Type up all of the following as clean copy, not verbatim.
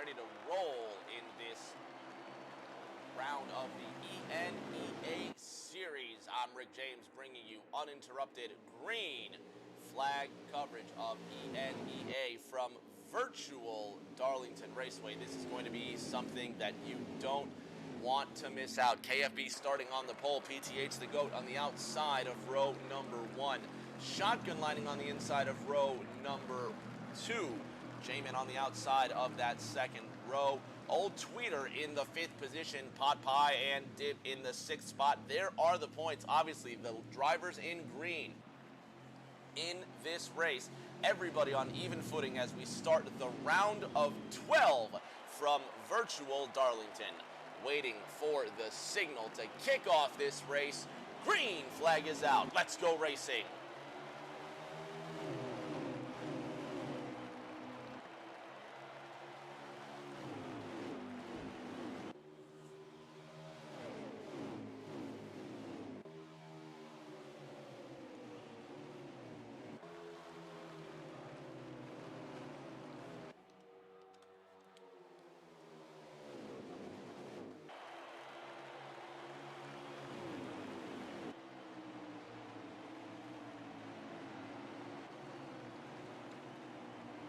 ready to roll in this round of the ENEA series. I'm Rick James, bringing you uninterrupted green flag coverage of ENEA from virtual Darlington Raceway. This is going to be something that you don't want to miss out. KFB starting on the pole, PTH the GOAT on the outside of row number 1. Shotgun lining on the inside of row number 2. J-Man on the outside of that second row. Old Tweeter in the 5th position. Pot Pie and Dip in the 6th spot. There are the points. Obviously, the drivers in green in this race. Everybody on even footing as we start the round of 12 from virtual Darlington. Waiting for the signal to kick off this race. Green flag is out. Let's go racing.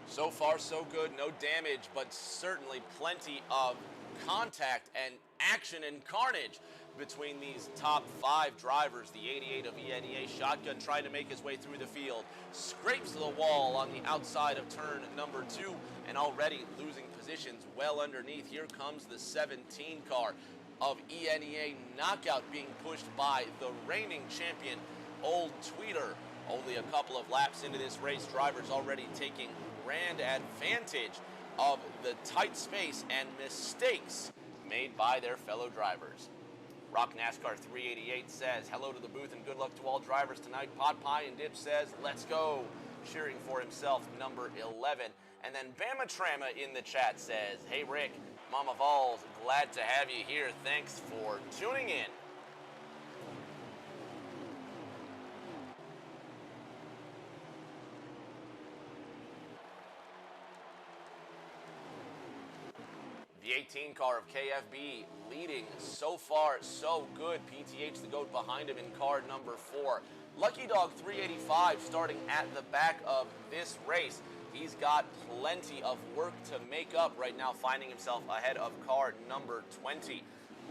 So far, so good. No damage, but certainly plenty of contact and action and carnage between these top 5 drivers. The 88 of ENEA Shotgun trying to make his way through the field. Scrapes the wall on the outside of turn number 2 and already losing positions well underneath. Here comes the 17 car of ENEA Knockout being pushed by the reigning champion, Old Tweeter. Only a couple of laps into this race, drivers already taking grand advantage of the tight space and mistakes made by their fellow drivers. Rock NASCAR 388 says, hello to the booth and good luck to all drivers tonight. Pot Pie and Dip says, let's go. Cheering for himself, number 11. And then Bama Trama in the chat says, hey Rick, Mama Vols, glad to have you here. Thanks for tuning in. The 18 car of KFB leading so far, so good. PTH the GOAT behind him in car number 4. Lucky Dog 385 starting at the back of this race. He's got plenty of work to make up right now, finding himself ahead of car number 20.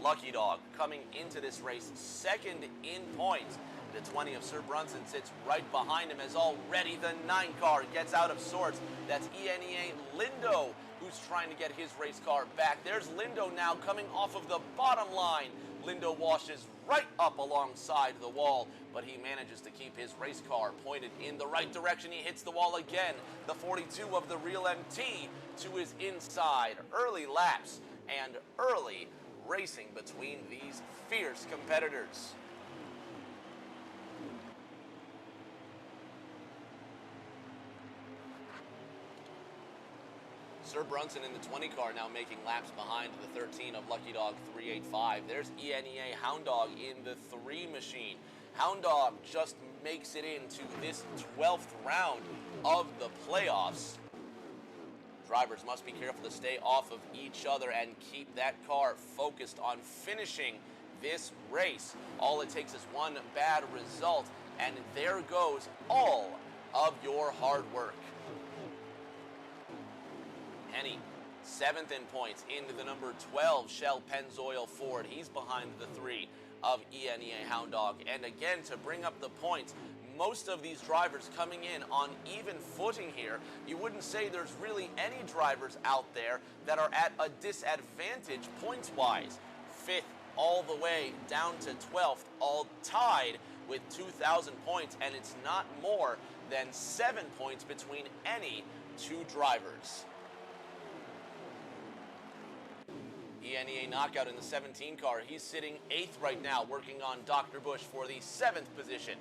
Lucky Dog coming into this race second in points. The 20 of Sir Brunson sits right behind him as already the 9 car gets out of sorts. That's ENEA Lindo, who's trying to get his race car back. There's Lindo now coming off of the bottom line. Lindo washes right up alongside the wall, but he manages to keep his race car pointed in the right direction. He hits the wall again. The 42 of the Real MT to his inside. Early laps and early racing between these fierce competitors. Sir Brunson in the 20 car now making laps behind the 13 of Lucky Dog 385. There's ENEA Hound Dog in the 3 machine. Hound Dog just makes it into this 12th round of the playoffs. Drivers must be careful to stay off of each other and keep that car focused on finishing this race. All it takes is one bad result, and there goes all of your hard work. Henny, 7th in points into the number 12 Shell Pennzoil Ford. He's behind the 3 of ENEA Hound Dog. And again, to bring up the points, most of these drivers coming in on even footing here. You wouldn't say there's really any drivers out there that are at a disadvantage points-wise. 5th all the way down to 12th, all tied with 2,000 points, and it's not more than 7 points between any 2 drivers. ENEA Knockout in the 17 car. He's sitting 8th right now, working on Dr. Bush for the 7th position.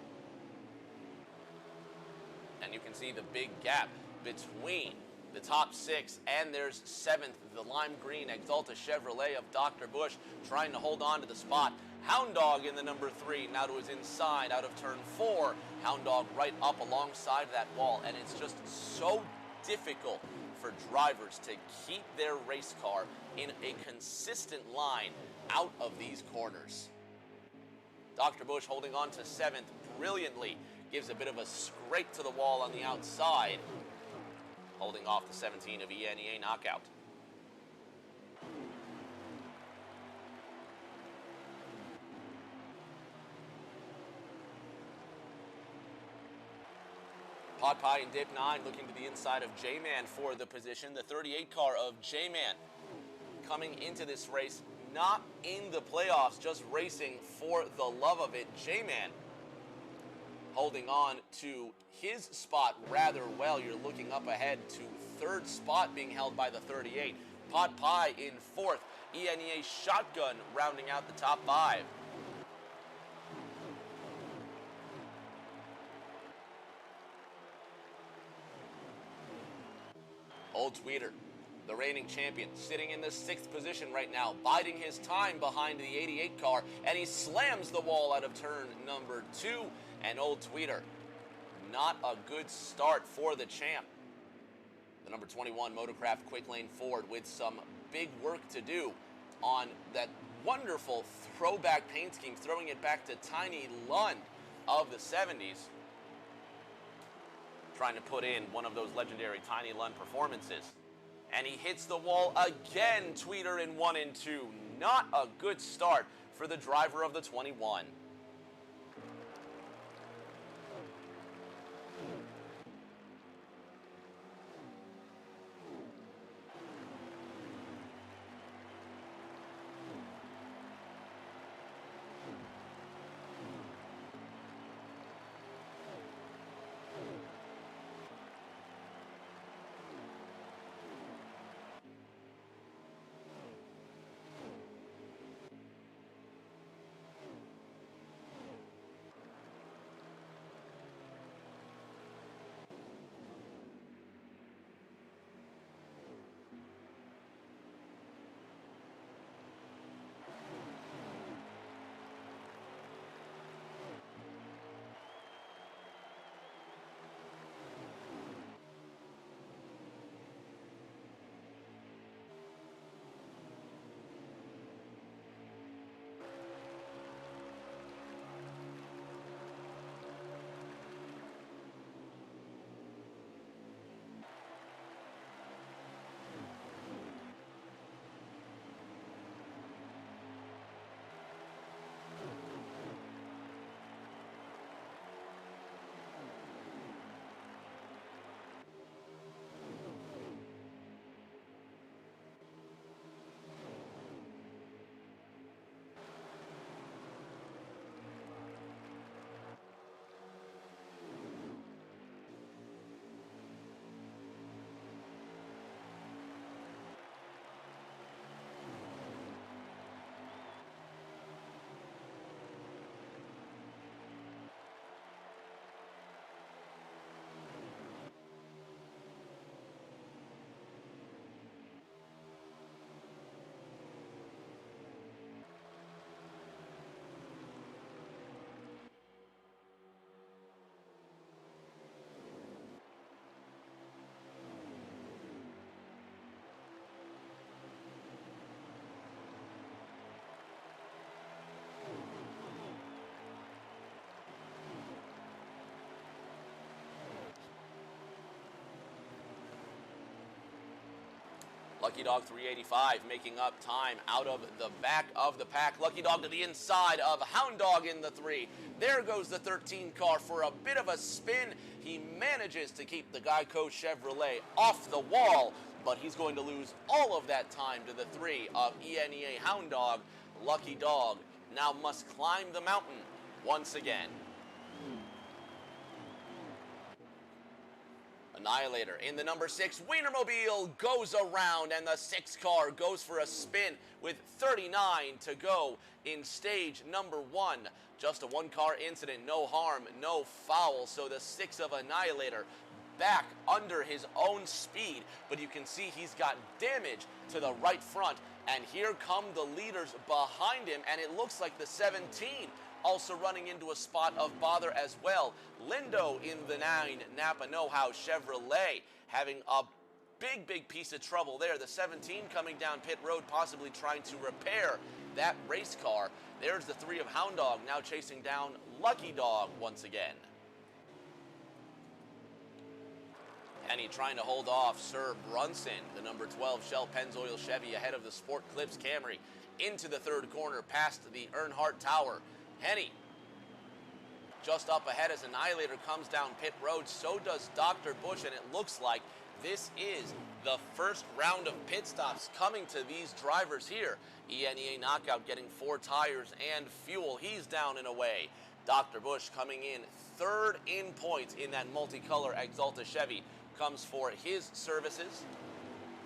And you can see the big gap between the top 6 and there's 7th, the lime green Exalta Chevrolet of Dr. Bush, trying to hold on to the spot. Hound Dog in the number 3, now to his inside out of turn 4. Hound Dog right up alongside that wall, and it's just so difficult for drivers to keep their race car in a consistent line out of these corners. Dr. Bush holding on to 7th brilliantly, gives a bit of a scrape to the wall on the outside, holding off the 17 of ENEA knockout. Pot Pie and Dip 9 looking to the inside of J-Man for the position. The 38 car of J-Man coming into this race, not in the playoffs, just racing for the love of it. J-Man holding on to his spot rather well. You're looking up ahead to 3rd spot being held by the 38. Pot Pie in 4th. ENEA Shotgun rounding out the top 5. Old Tweeter, the reigning champion, sitting in the 6th position right now, biding his time behind the 88 car, and he slams the wall out of turn number 2. And Old Tweeter, not a good start for the champ. The number 21 Motorcraft Quick Lane Ford with some big work to do on that wonderful throwback paint scheme, throwing it back to Tiny Lund of the 70s. Trying to put in one of those legendary Tiny Lund performances. And he hits the wall again, Tweeter in 1 and 2. Not a good start for the driver of the 21. Lucky Dog 385 making up time out of the back of the pack. Lucky Dog to the inside of Hound Dog in the 3. There goes the 13 car for a bit of a spin. He manages to keep the Geico Chevrolet off the wall, but he's going to lose all of that time to the 3 of ENEA Hound Dog. Lucky Dog now must climb the mountain once again. Annihilator in the number 6 Wienermobile goes around, and the 6 car goes for a spin with 39 to go in stage number 1. Just a 1-car incident, no harm, no foul. So the 6 of Annihilator back under his own speed, but you can see he's got damage to the right front, and here come the leaders behind him, and it looks like the 17 Also running into a spot of bother as well. Lindo in the 9 Napa Know-How Chevrolet having a big piece of trouble there. The 17 coming down pit road, possibly trying to repair that race car. There's the 3 of Hound Dog now chasing down Lucky Dog once again. And he trying to hold off Sir Brunson, the number 12 Shell Pennzoil Chevy ahead of the Sport Clips Camry into the 3rd corner past the Earnhardt Tower. Henny just up ahead as Annihilator comes down pit road. So does Dr. Bush, and it looks like this is the first round of pit stops coming to these drivers here. ENEA Knockout getting 4 tires and fuel. He's down and away. Dr. Bush coming in 3rd in points in that multicolor Exalta Chevy comes for his services.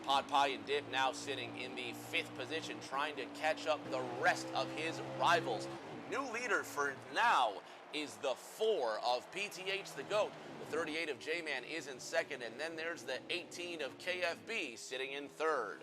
Pot Pie and Dip now sitting in the 5th position, trying to catch up the rest of his rivals. New leader for now is the 4 of PTH the GOAT. The 38 of J-Man is in 2nd, and then there's the 18 of KFB sitting in 3rd.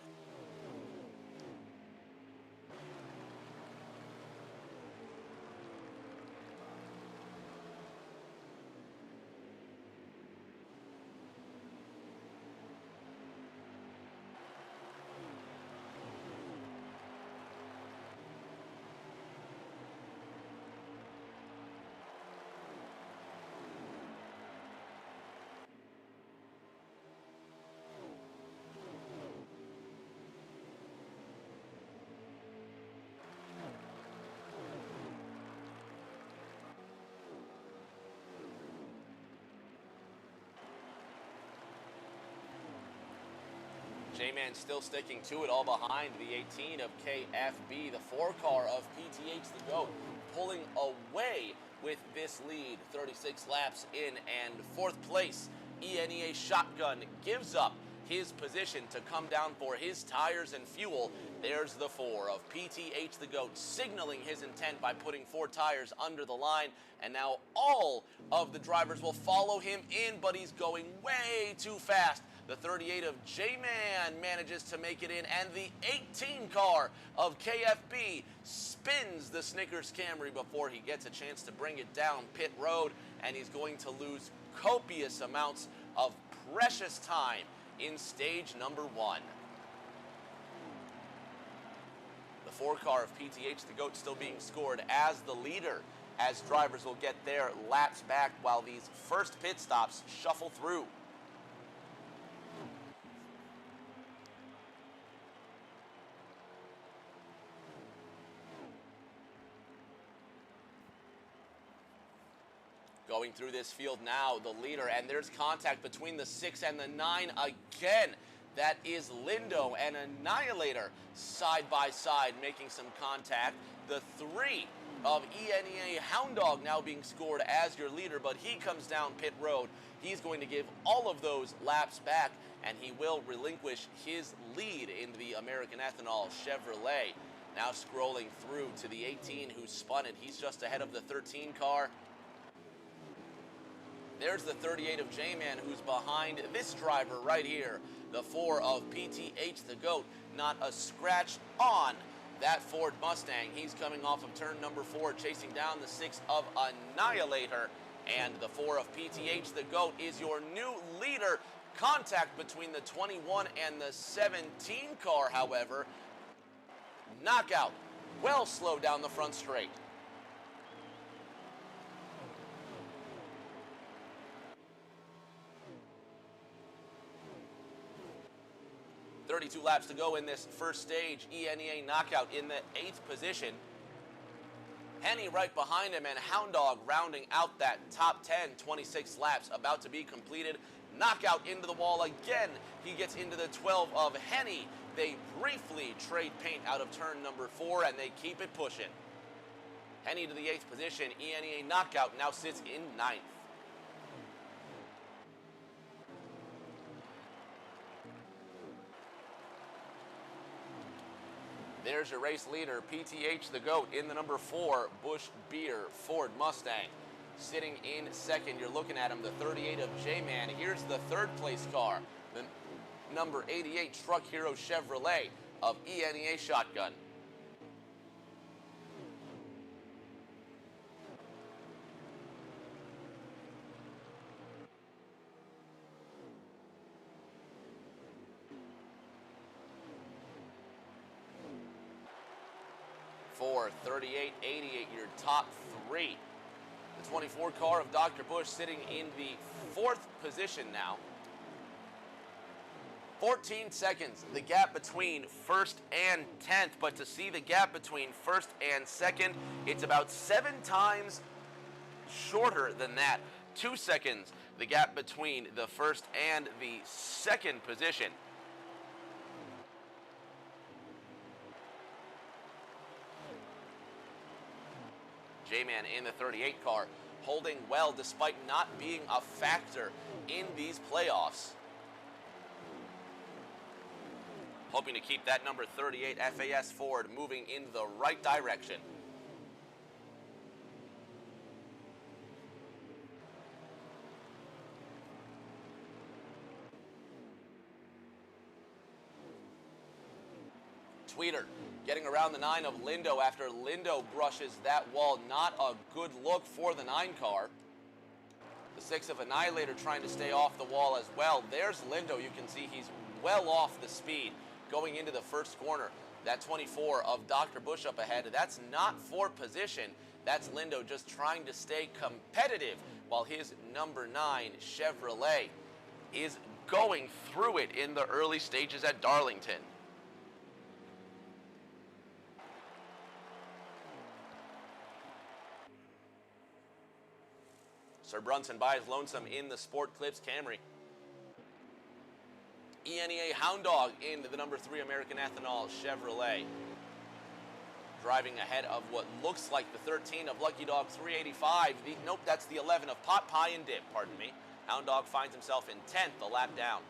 J-Man still sticking to it, all behind the 18 of KFB, the 4 car of PTH the GOAT, pulling away with this lead. 36 laps in, and 4th place, ENEA Shotgun gives up his position to come down for his tires and fuel. There's the 4 of PTH the GOAT, signaling his intent by putting 4 tires under the line, and now all of the drivers will follow him in, but he's going way too fast. The 38 of J-Man manages to make it in, and the 18 car of KFB spins the Snickers Camry before he gets a chance to bring it down pit road, and he's going to lose copious amounts of precious time in stage number 1. The 4 car of PTH the GOAT still being scored as the leader, as drivers will get their laps back while these first pit stops shuffle through. Going through this field now, the leader, and there's contact between the 6 and the 9 again. That is Lindo and Annihilator side by side making some contact. The 3 of ENEA Hound Dog now being scored as your leader, but he comes down pit road. He's going to give all of those laps back, and he will relinquish his lead in the American Ethanol Chevrolet. Now scrolling through to the 18 who spun it. He's just ahead of the 13 car. There's the 38 of J-Man who's behind this driver right here. The 4 of PTH the GOAT. Not a scratch on that Ford Mustang. He's coming off of turn number 4, chasing down the 6 of Annihilator. And the 4 of PTH the GOAT is your new leader. Contact between the 21 and the 17 car, however. Knockout. Well slowed down the front straight. .32 laps to go in this first stage. ENEA Knockout in the 8th position. Henny right behind him, and Hound Dog rounding out that top 10. 26 laps about to be completed. Knockout into the wall again. He gets into the 12 of Henny. They briefly trade paint out of turn number 4, and they keep it pushing. Henny to the 8th position. ENEA Knockout now sits in 9th. There's your race leader, PTH the GOAT, in the number 4 Busch Beer Ford Mustang. Sitting in 2nd, you're looking at him, the 38 of J-Man. Here's the 3rd place car, the number 88 Truck Hero Chevrolet of ENEA Shotgun. 4:38.88, your top three. The 24 car of Dr. Bush sitting in the 4th position now. 14 seconds, the gap between 1st and 10th, but to see the gap between 1st and 2nd, it's about 7 times shorter than that. 2 seconds, the gap between the 1st and the 2nd position. J-Man in the 38 car, holding well despite not being a factor in these playoffs. Hoping to keep that number 38 FAS Ford moving in the right direction. Tweeter getting around the 9 of Lindo after Lindo brushes that wall. Not a good look for the 9 car. The 6 of Annihilator trying to stay off the wall as well. There's Lindo. You can see he's well off the speed going into the first corner. That 24 of Dr. Bush up ahead, that's not for position. That's Lindo just trying to stay competitive while his number 9 Chevrolet is going through it in the early stages at Darlington. Sir Brunson by his lonesome in the Sport Clips Camry. ENEA Hound Dog in the number 3 American Ethanol Chevrolet. Driving ahead of what looks like the 13 of Lucky Dog 385. Nope, that's the 11 of Pot Pie and Dip, pardon me. Hound Dog finds himself in 10th, a lap down.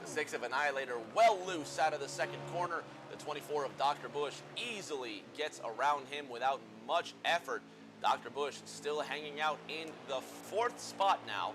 The 6 of Annihilator well loose out of the second corner. The 24 of Dr. Bush easily gets around him without much effort. Dr. Bush still hanging out in the 4th spot now.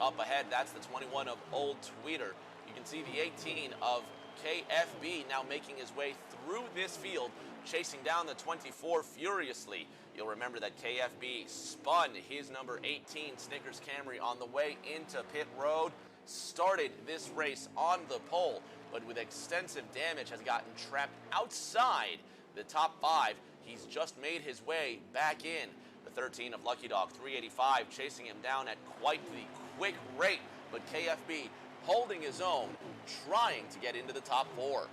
Up ahead, that's the 21 of Old Tweeter. You can see the 18 of KFB now making his way through this field, chasing down the 24 furiously. You'll remember that KFB spun his number 18 Snickers Camry on the way into pit road. Started this race on the pole, but with extensive damage has gotten trapped outside the top 5. He's just made his way back in. The 13 of Lucky Dog 385 chasing him down at quite the quick rate, but KFB holding his own, trying to get into the top 4.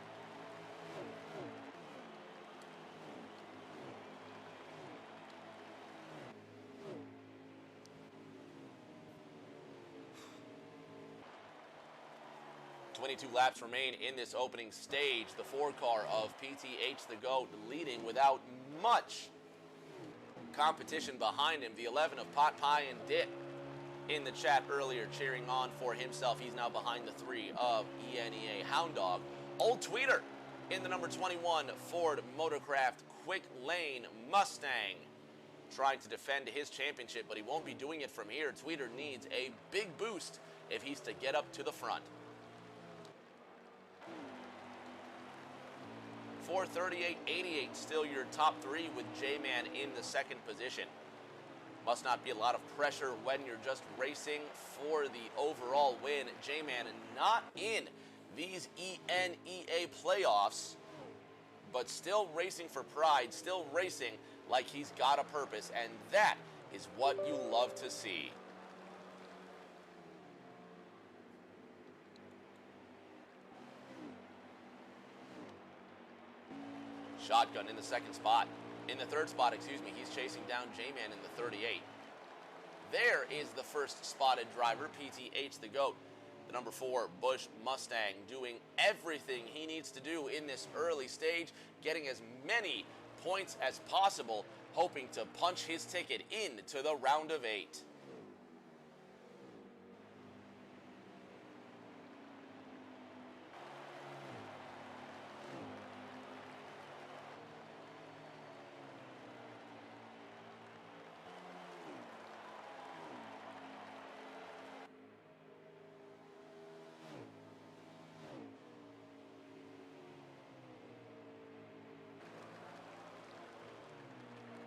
.22 laps remain in this opening stage. The 4 car of PTH the GOAT leading without much competition behind him. The 11 of Pot Pie and Dip in the chat earlier cheering on for himself. He's now behind the 3 of ENEA Hound Dog. Old Tweeter in the number 21 Ford Motorcraft Quick Lane Mustang, trying to defend his championship, but he won't be doing it from here. Tweeter needs a big boost if he's to get up to the front. 4:38.88, still your top 3 with J-Man in the 2nd position. Must not be a lot of pressure when you're just racing for the overall win. J-Man not in these ENEA playoffs, but still racing for pride, still racing like he's got a purpose, and that is what you love to see. Shotgun in the 2nd spot. In the 3rd spot, excuse me, he's chasing down J-Man in the 38. There is the first spotted driver, PTH the GOAT. The number 4 Bush Mustang doing everything he needs to do in this early stage, getting as many points as possible, hoping to punch his ticket into the round of 8.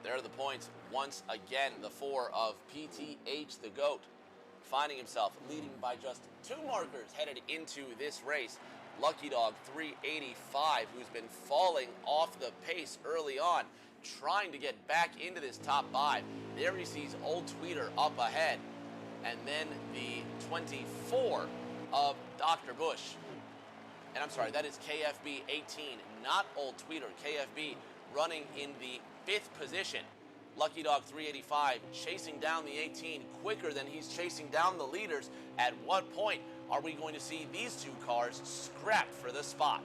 There are the points once again. The 4 of PTH the GOAT, finding himself leading by just 2 markers headed into this race. Lucky Dog 385, who's been falling off the pace early on, trying to get back into this top 5. There he sees Old Tweeter up ahead. And then the 24 of Dr. Bush. And I'm sorry, that is KFB 18, not Old Tweeter. KFB running in the 5th position. Lucky Dog 385 chasing down the 18 quicker than he's chasing down the leaders. At what point are we going to see these 2 cars scrap for the spot?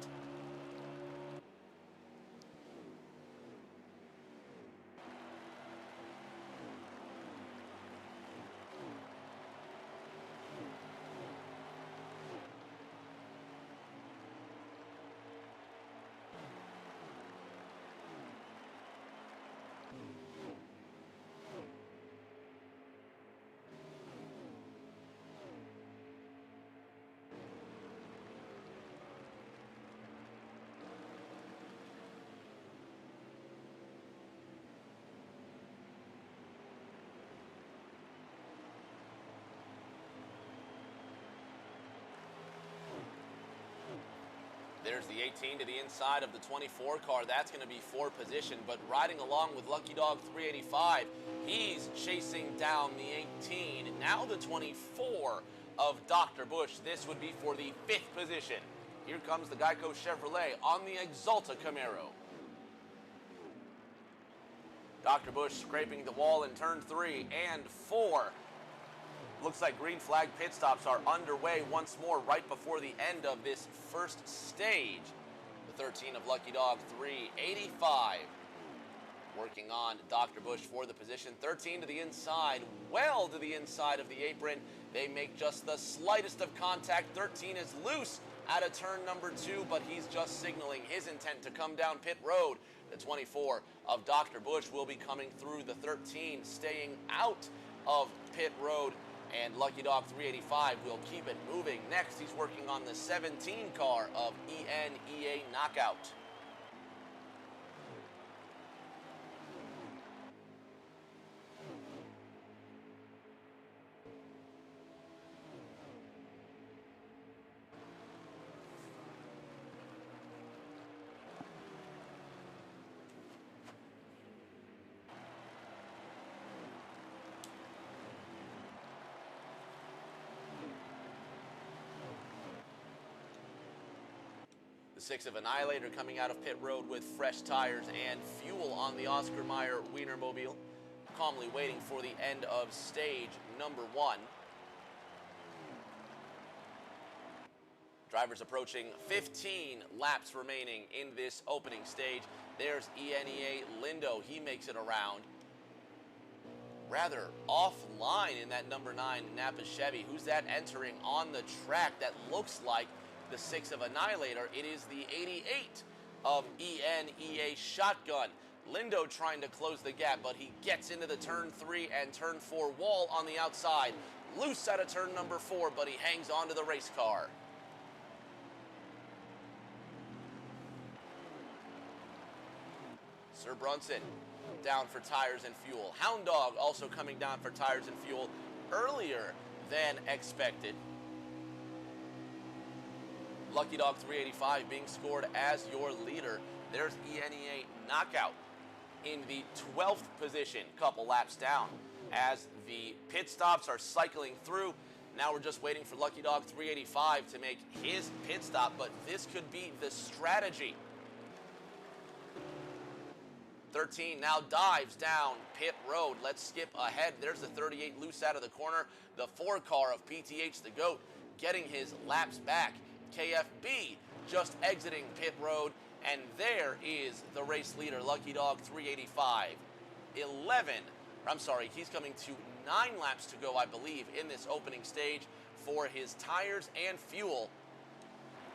There's the 18 to the inside of the 24 car. That's going to be 4 position, but riding along with Lucky Dog 385, he's chasing down the 18. Now the 24 of Dr. Bush. This would be for the 5th position. Here comes the Geico Chevrolet on the Exalta Camaro. Dr. Bush scraping the wall in turn 3 and 4. Looks like green flag pit stops are underway once more right before the end of this first stage. The 13 of Lucky Dog 385 working on Dr. Bush for the position. 13 to the inside, well to the inside of the apron. They make just the slightest of contact. 13 is loose out of turn number 2, but he's just signaling his intent to come down pit road. The 24 of Dr. Bush will be coming through the 13, staying out of pit road. And Lucky Dog 385 will keep it moving. Next, he's working on the 17 car of ENEA Knockout. The 6 of Annihilator coming out of pit road with fresh tires and fuel on the Oscar Mayer Wienermobile, calmly waiting for the end of stage number 1. Drivers approaching 15 laps remaining in this opening stage. There's ENEA Lindo. He makes it around. Rather offline in that number 9 Napa Chevy. Who's that entering on the track? That looks like the 6 of Annihilator. It is the 88 of ENEA Shotgun. Lindo trying to close the gap, but he gets into the turn 3 and turn 4 wall on the outside. Loose out of turn number 4, but he hangs on to the race car. Sir Brunson down for tires and fuel. Hound Dog also coming down for tires and fuel earlier than expected. Lucky Dog 385 being scored as your leader. There's ENEA Knockout in the 12th position, couple laps down. As the pit stops are cycling through, now we're just waiting for Lucky Dog 385 to make his pit stop, but this could be the strategy. 13 now dives down pit road. Let's skip ahead. There's the 38 loose out of the corner. The 4 car of PTH the GOAT getting his laps back. KFB just exiting pit road, and there is the race leader, Lucky Dog 385. He's coming to 9 laps to go, I believe, in this opening stage for his tires and fuel.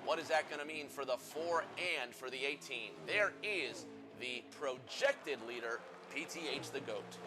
What is that going to mean for the 4 and for the 18? There is the projected leader, PTH the GOAT.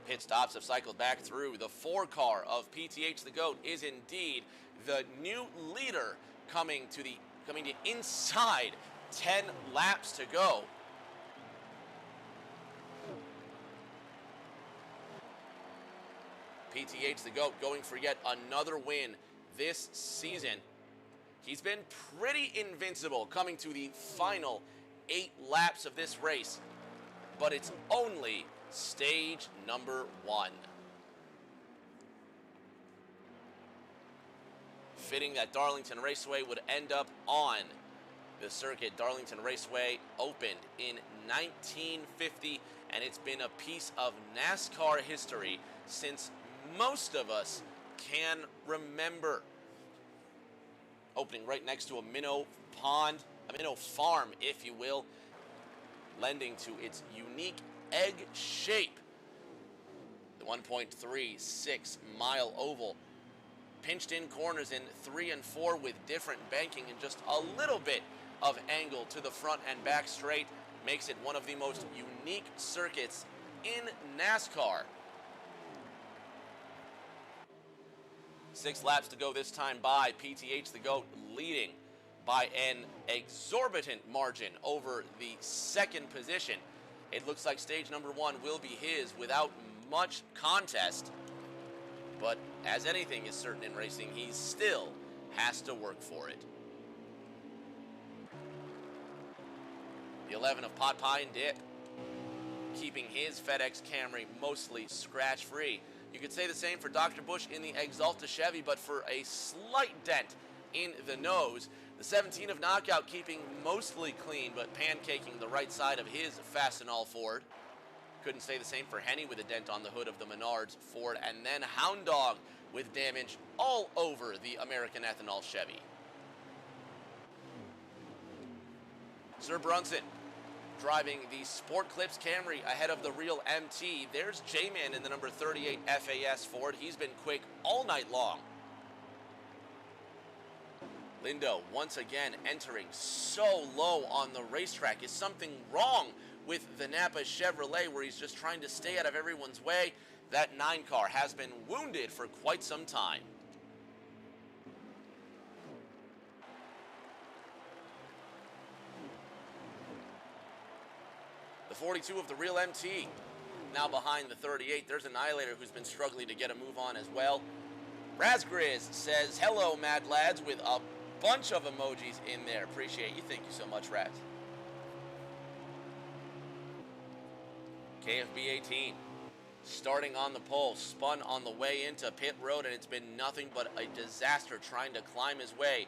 Pit stops have cycled back through. The 4 car of PTH the GOAT is indeed the new leader coming to inside 10 laps to go. PTH the GOAT going for yet another win this season. He's been pretty invincible coming to the final 8 laps of this race, but it's only stage number 1. Fitting that Darlington Raceway would end up on the circuit. Darlington Raceway opened in 1950, and it's been a piece of NASCAR history since most of us can remember. Opening right next to a minnow pond, a minnow farm, if you will, lending to its unique egg shape. The 1.36 mile oval, pinched in corners in 3 and 4 with different banking and just a little bit of angle to the front and back straight makes it one of the most unique circuits in NASCAR. 6 laps to go this time by PTH the GOAT, leading by an exorbitant margin over the 2nd position. It looks like stage number 1 will be his without much contest. But as anything is certain in racing, he still has to work for it. The 11 of Pot Pie and Dip, keeping his FedEx Camry mostly scratch-free. You could say the same for Dr. Bush in the Exalta Chevy, but for a slight dent in the nose. The 17 of Knockout keeping mostly clean, but pancaking the right side of his Fastenal Ford. Couldn't say the same for Henny with a dent on the hood of the Menards Ford, and then Hound Dog with damage all over the American Ethanol Chevy. Sir Brunson driving the Sport Clips Camry ahead of the real MT. There's J-Man in the number 38 FAS Ford. He's been quick all night long. Lindo once again entering so low on the racetrack. Is something wrong with the Napa Chevrolet where he's just trying to stay out of everyone's way? That 9 car has been wounded for quite some time. The 42 of the real MT now behind the 38. There's Annihilator who's been struggling to get a move on as well. Razgriz says, hello, mad lads, with a bunch of emojis in there. Appreciate you. Thank you so much, Raz. KFB 18 starting on the pole, spun on the way into pit road, and it's been nothing but a disaster trying to climb his way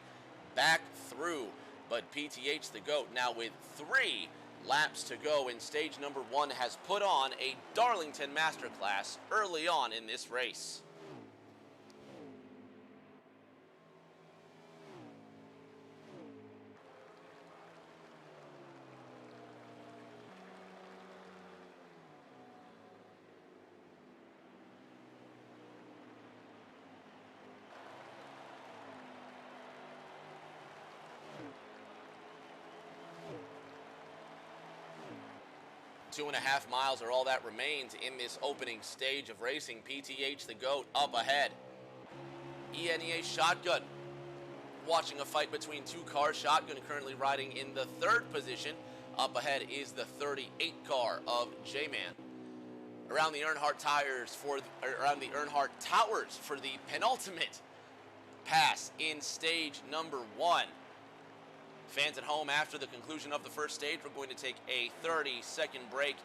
back through. But PTH the GOAT, now with 3 laps to go in stage number 1, has put on a Darlington masterclass early on in this race. Two and a half miles are all that remains in this opening stage of racing. PTH the GOAT up ahead. ENEA Shotgun watching a fight between 2 cars. Shotgun currently riding in the 3rd position. Up ahead is the 38 car of J-Man. Around the Earnhardt Towers for the penultimate pass in stage number 1. Fans at home, after the conclusion of the first stage, we're going to take a 30-second break,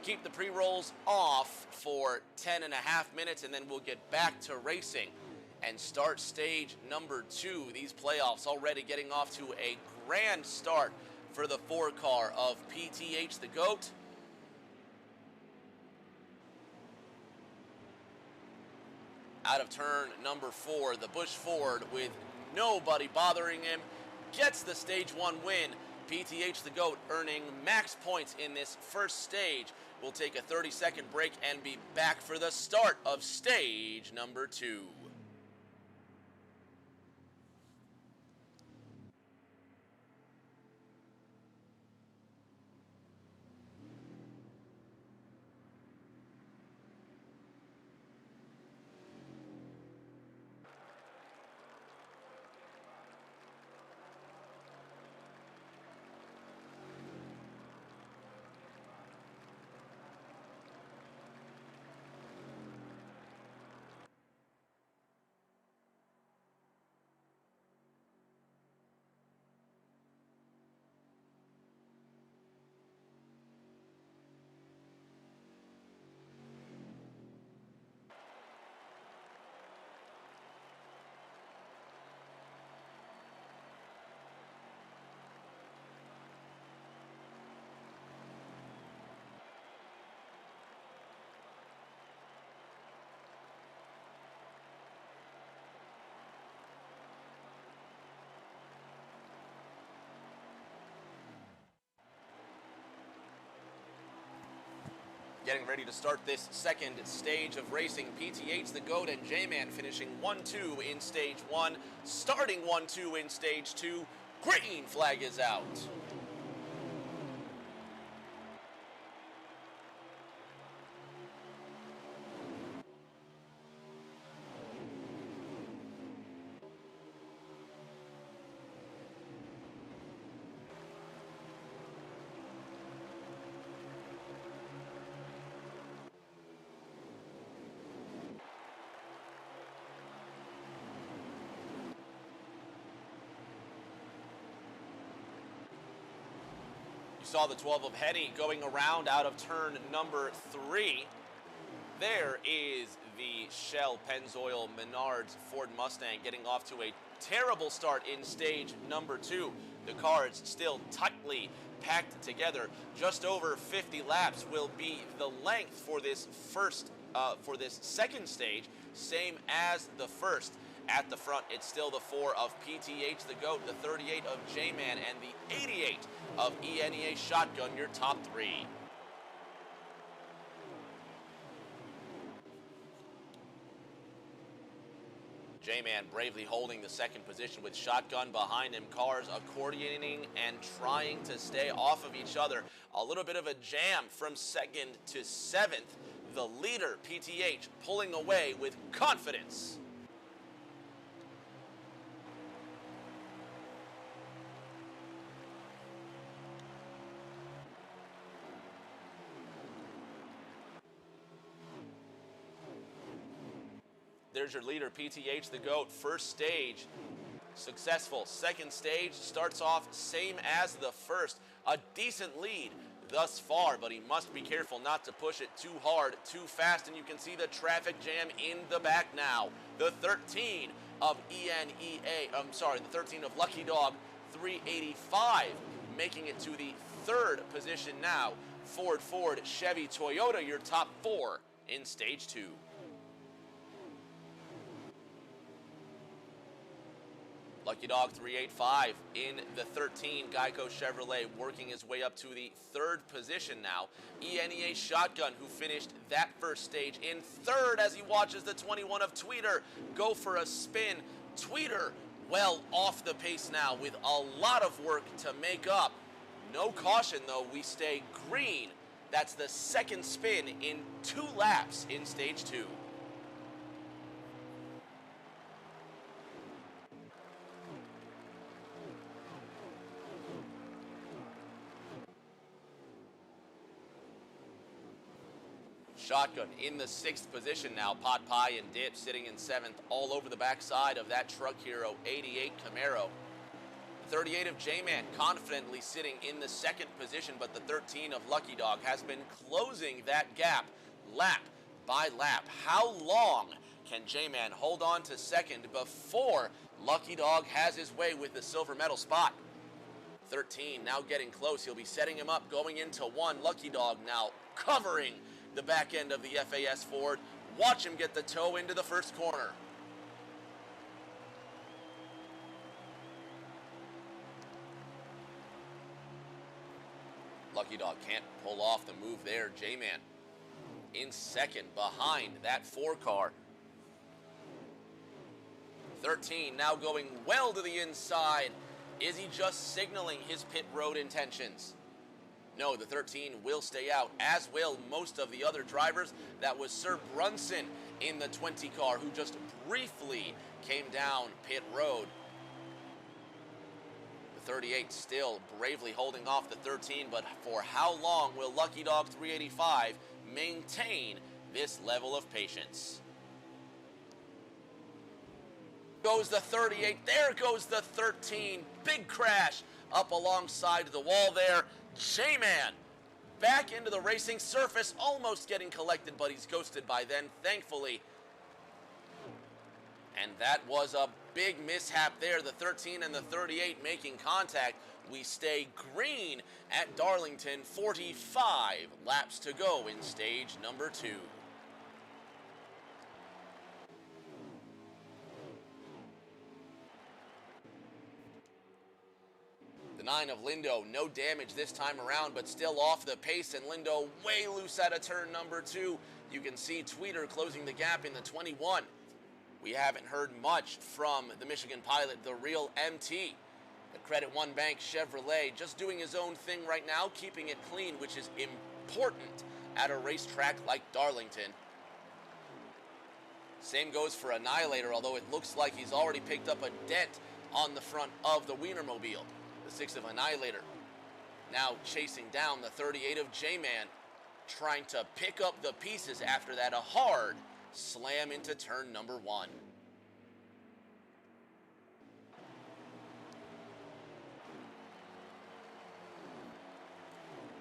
keep the pre-rolls off for 10 and a half minutes, and then we'll get back to racing and start stage number 2. These playoffs already getting off to a grand start for the 4 car of PTH the GOAT. Out of turn number 4, the Busch Ford with nobody bothering him gets the stage 1 win. PTH the GOAT earning max points in this first stage. We'll take a 30-second break and be back for the start of stage number 2. getting ready to start this second stage of racing. PTH, the GOAT, and J-Man finishing 1-2 in stage 1, starting 1-2 in stage 2. Green flag is out. You saw the 12 of Henny going around out of turn number 3. There is the Shell Pennzoil Menards Ford Mustang getting off to a terrible start in stage number 2. The cars still tightly packed together. Just over 50 laps will be the length for this second stage, same as the first. At the front, it's still the 4 of PTH, the GOAT, the 38 of J-Man, and the 88 of ENEA Shotgun, your top 3. J-Man bravely holding the second position with Shotgun behind him. Cars accordioning and trying to stay off of each other. A little bit of a jam from 2nd to 7th. The leader, PTH, pulling away with confidence. There's your leader, PTH, the GOAT. First stage, successful. Second stage starts off same as the first. A decent lead thus far, but he must be careful not to push it too hard, too fast, and you can see the traffic jam in the back now. The 13 of the 13 of Lucky Dog, 385, making it to the 3rd position now. Ford, Chevy, Toyota, your top 4 in stage 2. Lucky Dog 385 in the 13. Geico Chevrolet working his way up to the 3rd position now. ENEA Shotgun, who finished that first stage in 3rd as he watches the 21 of Tweeter go for a spin. Tweeter well off the pace now with a lot of work to make up. No caution though, we stay green. That's the 2nd spin in 2 laps in stage 2. Shotgun in the 6th position now. Pot Pie and Dip sitting in 7th, all over the backside of that Truck Hero 88 Camaro. 38 of J-Man confidently sitting in the 2nd position, but the 13 of Lucky Dog has been closing that gap lap by lap. How long can J-Man hold on to 2nd before Lucky Dog has his way with the silver medal spot? 13 now getting close. He'll be setting him up going into 1. Lucky Dog now covering the back end of the FAS Ford. Watch him get the toe into the first corner. Lucky Dog can't pull off the move there. J-Man in 2nd behind that 4 car. 13 now going well to the inside. Is he just signaling his pit road intentions? No, the 13 will stay out, as will most of the other drivers. That was Sir Brunson in the 20 car, who just briefly came down pit road. The 38 still bravely holding off the 13, but for how long will Lucky Dog 385 maintain this level of patience? Goes the 38, there goes the 13, big crash up alongside the wall there. J-Man back into the racing surface, almost getting collected, but he's ghosted by then, thankfully. And that was a big mishap there. The 13 and the 38 making contact. We stay green at Darlington, 45 laps to go in stage number 2. The 9 of Lindo. No damage this time around, but still off the pace, and Lindo way loose out of turn number 2. You can see Tweeter closing the gap in the 21. We haven't heard much from the Michigan pilot, the real MT. The Credit One Bank Chevrolet just doing his own thing right now, keeping it clean, which is important at a racetrack like Darlington. Same goes for Annihilator, although it looks like he's already picked up a dent on the front of the Wienermobile. The 6 of Annihilator now chasing down the 38 of J-Man, trying to pick up the pieces after that. A hard slam into turn number 1.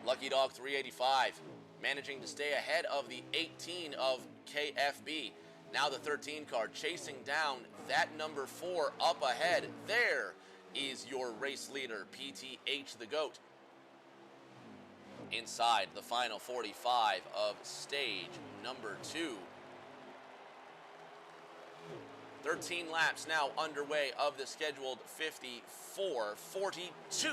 Lucky Dog 385 managing to stay ahead of the 18 of KFB. Now the 13 car chasing down that number 4 up ahead. There is your race leader, PTH the GOAT. Inside the final 45 of stage number 2. 13 laps now underway of the scheduled 54. 42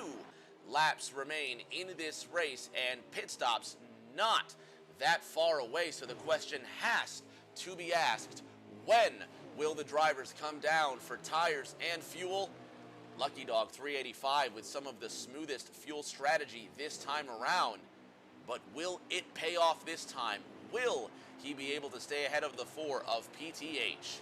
laps remain in this race, and pit stops not that far away, so the question has to be asked, when will the drivers come down for tires and fuel? Lucky Dog 385 with some of the smoothest fuel strategy this time around, but will it pay off this time? Will he be able to stay ahead of the 4 of PTH?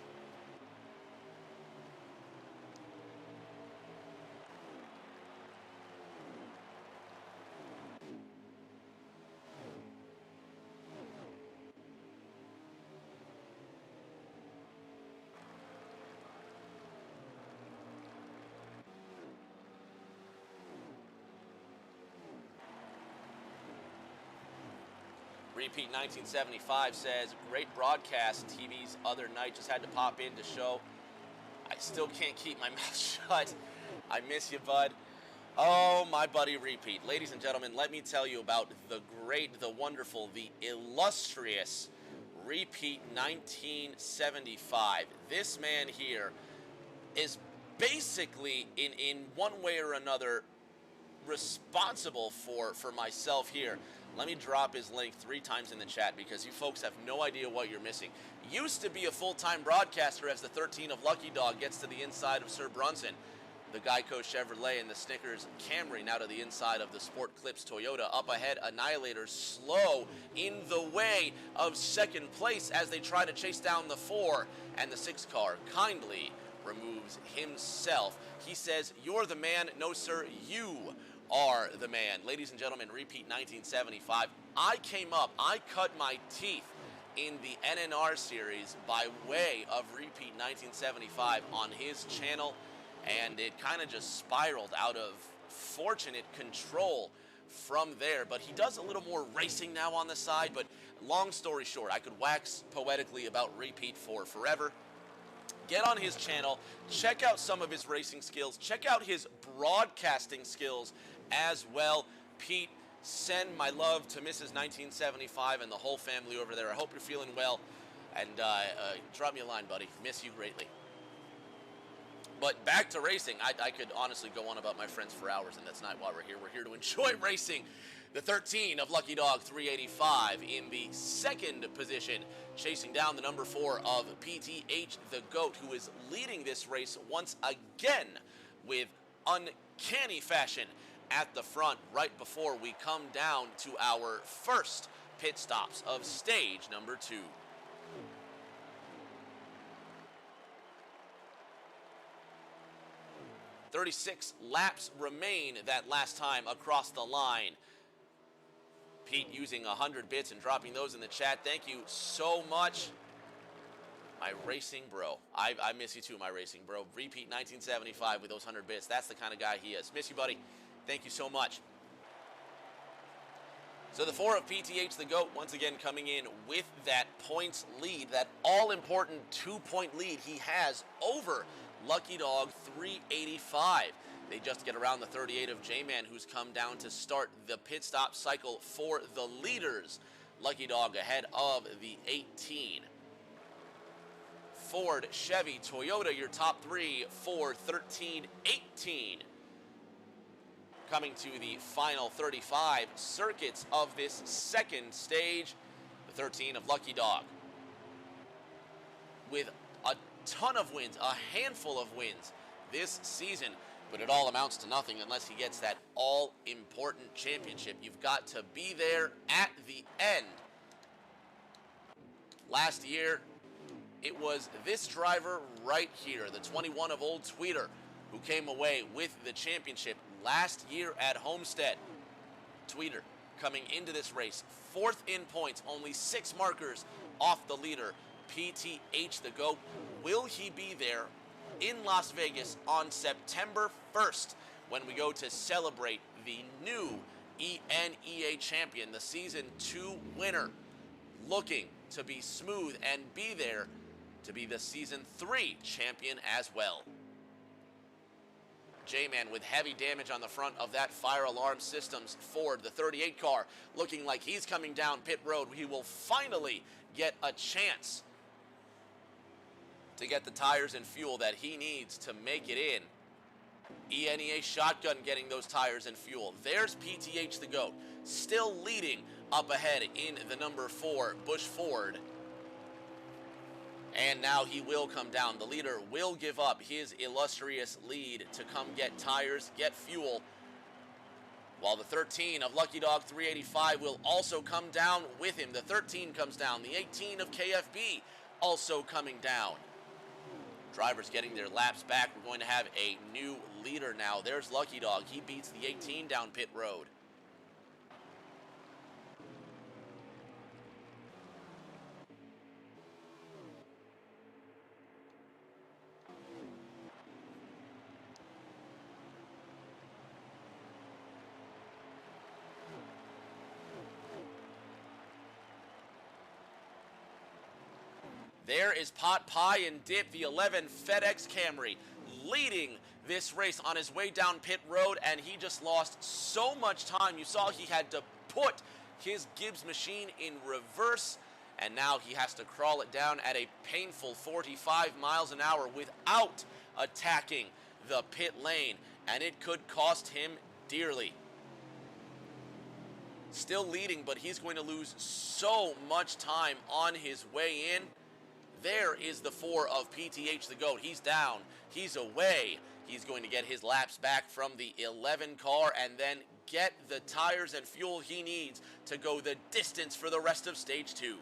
Repeat 1975 says, great broadcast. TV's other night, just had to pop in to show. I still can't keep my mouth shut. I miss you, bud. Oh, my buddy Repeat. Ladies and gentlemen, let me tell you about the great, the wonderful, the illustrious Repeat 1975. This man here is basically, in one way or another, responsible for myself here. Let me drop his link 3 times in the chat because you folks have no idea what you're missing. Used to be a full-time broadcaster as the 13 of Lucky Dog gets to the inside of Sir Brunson. The Geico Chevrolet and the Snickers Camry now to the inside of the Sport Clips Toyota. Up ahead, Annihilator slow in the way of second place as they try to chase down the 4. And the 6 car kindly removes himself. He says, you're the man. No, sir, you are the man. Ladies and gentlemen, Repeat 1975. I cut my teeth in the NNR series by way of Repeat 1975 on his channel, and it kind of just spiraled out of fortunate control from there. But he does a little more racing now on the side, but long story short, I could wax poetically about Repeat for forever. Get on his channel, check out some of his racing skills, check out his broadcasting skills as well. Pete, send my love to Mrs. 1975 and the whole family over there. I hope you're feeling well, and drop me a line, buddy. Miss you greatly. But back to racing. I could honestly go on about my friends for hours, and that's not why we're here. We're here to enjoy racing. The 13 of Lucky Dog 385 in the second position, chasing down the number 4 of PTH the GOAT, who is leading this race once again with uncanny fashion at the front right before we come down to our first pit stops of stage number 2. "36 laps remain that last time across the line." Pete using 100 bits and dropping those in the chat. Thank you so much, my racing bro. I miss you too, my racing bro. Repeat 1975 with those 100 bits. That's the kind of guy he is. Miss you, buddy. Thank you so much. So the 4 of PTH the GOAT once again coming in with that points lead, that all-important 2-point lead he has over Lucky Dog 385. They just get around the 38 of J-Man, who's come down to start the pit stop cycle for the leaders. Lucky Dog ahead of the 18. Ford, Chevy, Toyota, your top 3 for 13-18. coming to the final 35 circuits of this second stage, the 13 of Lucky Dog. With a ton of wins, a handful of wins this season, but it all amounts to nothing unless he gets that all-important championship. You've got to be there at the end. Last year, it was this driver right here, the 21 of Old Tweeter, who came away with the championship last year at Homestead. Tweeter coming into this race, 4th in points, only 6 markers off the leader, PTH the GOAT. Will he be there in Las Vegas on September 1st when we go to celebrate the new ENEA champion, the Season 2 winner, looking to be smooth and be there to be the Season 3 champion as well. J-Man with heavy damage on the front of that fire alarm systems Ford, the 38 car, looking like he's coming down pit road. He will finally get a chance to get the tires and fuel that he needs to make it in. ENEA Shotgun getting those tires and fuel. There's PTH the GOAT, still leading up ahead in the number 4 Busch Ford. And now he will come down. The leader will give up his illustrious lead to come get tires, get fuel, while the 13 of Lucky Dog 385 will also come down with him. The 13 comes down. The 18 of KFB also coming down. Drivers getting their laps back. We're going to have a new leader now. There's Lucky Dog. He beats the 18 down pit road. There is Pot Pie and Dip, the 11 FedEx Camry, leading this race on his way down pit road, and he just lost so much time. You saw he had to put his Gibbs machine in reverse, and now he has to crawl it down at a painful 45 miles an hour without attacking the pit lane, and it could cost him dearly. Still leading, but he's going to lose so much time on his way in. There is the 4 of PTH the GOAT. He's down. He's away. He's going to get his laps back from the 11 car and then get the tires and fuel he needs to go the distance for the rest of Stage 2.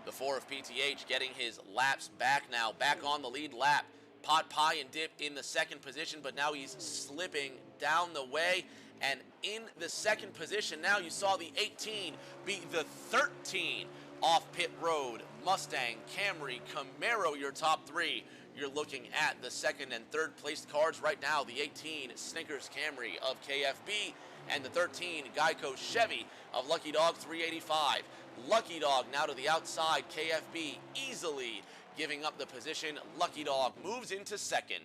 The 4 of PTH getting his laps back now. Back on the lead lap. Pot Pie and Dip in the second position, but now he's slipping down the way. And in the second position now, you saw the 18 beat the 13 off pit road. Mustang, Camry, Camaro, your top 3. You're looking at the second and third placed cars right now. The 18 Snickers Camry of KFB and the 13 Geico Chevy of Lucky Dog 385. Lucky Dog now to the outside. KFB easily giving up the position. Lucky Dog moves into second.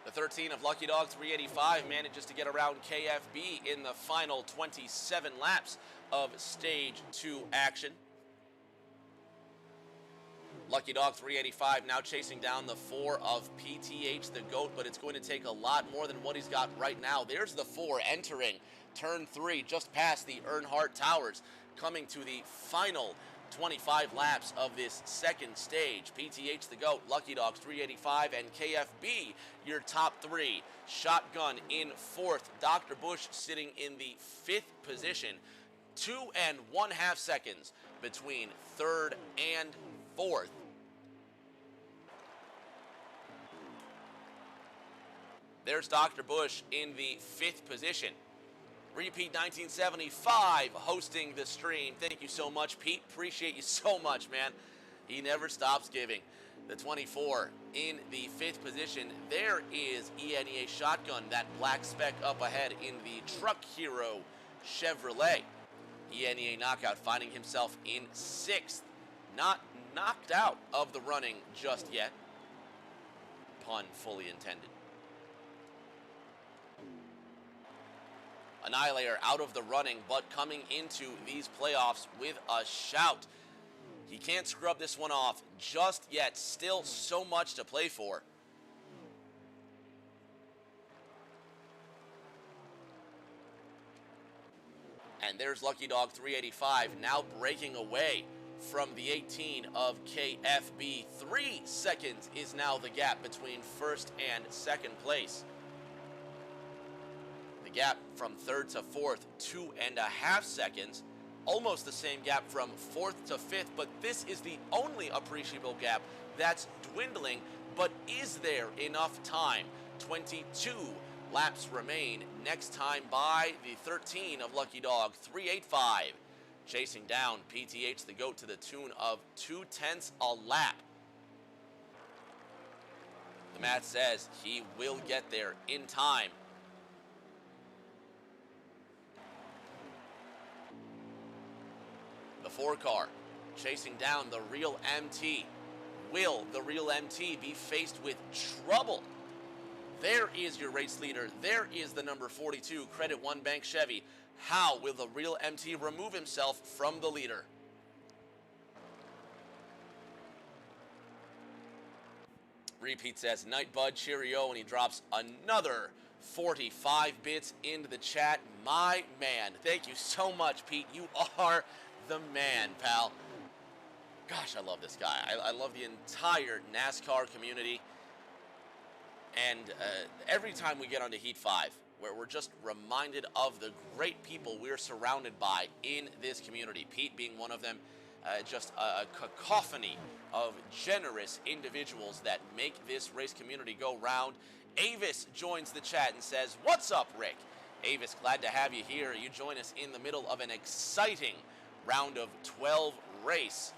The 13 of Lucky Dog 385 manages to get around KFB in the final 27 laps of Stage 2 action. Lucky Dog 385 now chasing down the 4 of PTH the GOAT, but it's going to take a lot more than what he's got right now. There's the 4 entering turn 3 just past the Earnhardt Towers, coming to the final 25 laps of this second stage. PTH the GOAT, Lucky Dogs 385, and KFB your top three. Shotgun in fourth. Dr. Bush sitting in the fifth position. 2.5 seconds between third and fourth. There's Dr. Bush in the fifth position. Repeat 1975 hosting the stream. Thank you so much, Pete. Appreciate you so much, man. He never stops giving. The 24 in the fifth position. There is ENEA Shotgun, that black speck up ahead in the Truck Hero Chevrolet. ENEA Knockout finding himself in sixth. Not knocked out of the running just yet. Pun fully intended. Annihilator out of the running, but coming into these playoffs with a shout. He can't scrub this one off just yet. Still so much to play for. And there's Lucky Dog 385 now breaking away from the 18 of KFB. 3 seconds is now the gap between first and second place. The gap from third to fourth, 2.5 seconds. Almost the same gap from fourth to fifth, but this is the only appreciable gap that's dwindling. But is there enough time? 22 laps remain. Next time by the 13 of Lucky Dog 385. Chasing down PTH the GOAT to the tune of 0.2 a lap. The math says he will get there in time. The 4 car chasing down the real MT. Will the real MT be faced with trouble? There is your race leader. There is the number 42 Credit One Bank Chevy. How will the real MT remove himself from the leader? Repeat says, Night Bud, cheerio, and he drops another 45 bits into the chat. My man. Thank you so much, Pete. You are the man, pal. Gosh, I love this guy. I love the entire NASCAR community. And every time we get onto Heat 5, where we're just reminded of the great people we're surrounded by in this community, Pete being one of them, just a cacophony of generous individuals that make this race community go round. Avis joins the chat and says, what's up, Rick? Avis, glad to have you here. You join us in the middle of an exciting round of 12 race.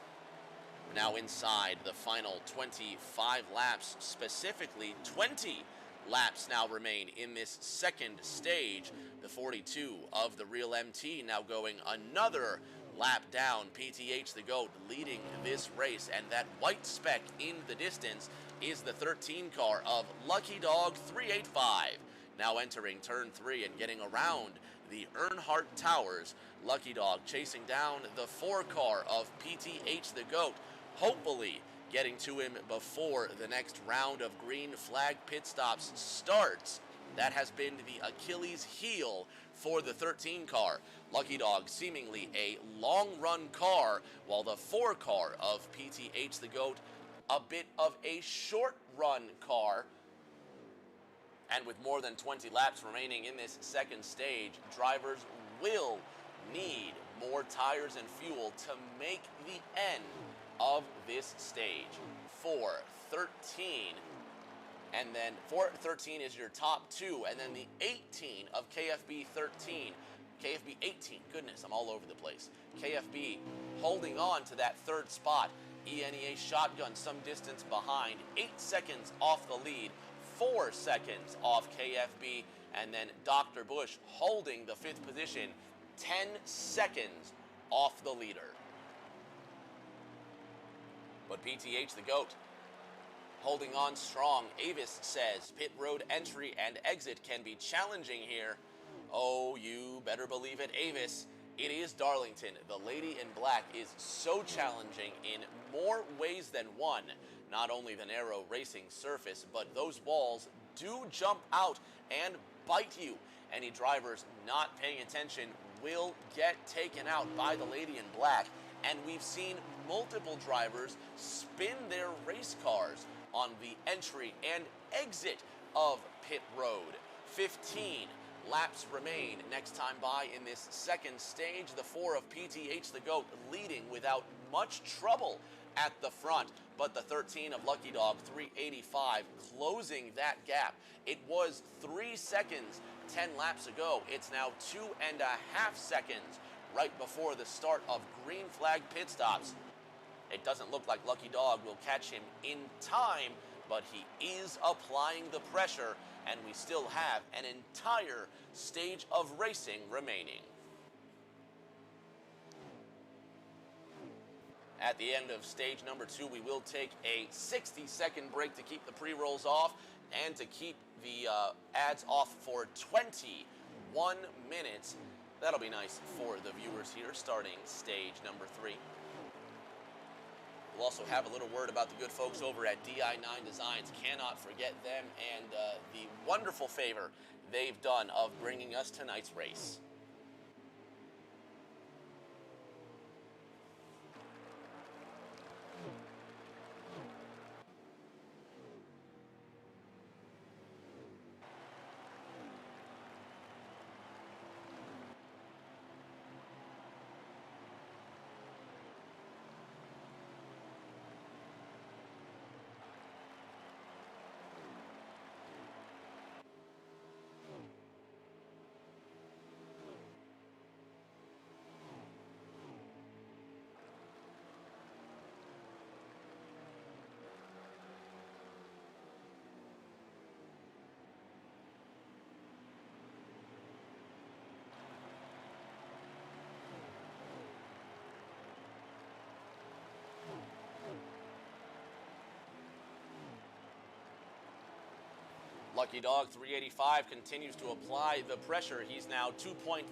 We're now inside the final 25 laps, specifically 20 laps now remain in this second stage. The 42 of the real MT now going another lap down. PTH the GOAT leading this race, and that white speck in the distance is the 13 car of Lucky Dog 385. Now entering turn 3 and getting around the Earnhardt Towers. Lucky Dog chasing down the 4 car of PTH the GOAT, hopefully getting to him before the next round of green flag pit stops starts. That has been the Achilles heel for the 13 car. Lucky Dog seemingly a long run car, while the 4 car of PTH the GOAT a bit of a short run car. And with more than 20 laps remaining in this second stage, drivers will need more tires and fuel to make the end of this stage. 4:13, and then 4:13 is your top 2, and then the 18 of KFB 13. KFB 18, goodness, I'm all over the place. KFB holding on to that 3rd spot. ENEA Shotgun some distance behind, 8 seconds off the lead, 4 seconds off KFB, and then Dr. Bush holding the 5th position, 10 seconds off the leader. But PTH the GOAT holding on strong. Avis says pit road entry and exit can be challenging here. Oh, you better believe it, Avis. It is Darlington. The lady in black is so challenging in more ways than one. Not only the narrow racing surface, but those walls do jump out and bite you. Any drivers not paying attention will get taken out by the lady in black. and we've seen multiple drivers spin their race cars on the entry and exit of pit road. 15 laps remain next time by in this second stage. The 4 of PTH the GOAT leading without much trouble at the front, but the 13 of Lucky Dog 385 closing that gap. It was 3 seconds 10 laps ago. It's now 2.5 seconds right before the start of green flag pit stops. It doesn't look like Lucky Dog will catch him in time, but he is applying the pressure, and we still have an entire stage of racing remaining. At the end of stage number 2, we will take a 60-second break to keep the pre-rolls off and to keep the ads off for 21 minutes. That'll be nice for the viewers here, starting stage number 3. We'll also have a little word about the good folks over at DI9 Designs. Cannot forget them and the wonderful favor they've done of bringing us tonight's race. Lucky Dog 385 continues to apply the pressure. He's now 2.3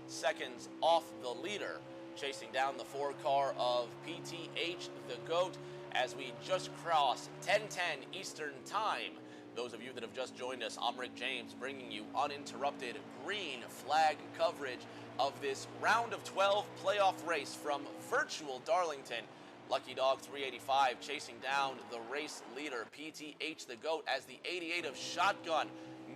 seconds off the leader, chasing down the 4 car of PTH the GOAT as we just cross 10:10 Eastern Time. Those of you that have just joined us, I'm Rick James, bringing you uninterrupted green flag coverage of this round of 12 playoff race from virtual Darlington. Lucky Dog 385 chasing down the race leader, PTH the GOAT, as the 88 of Shotgun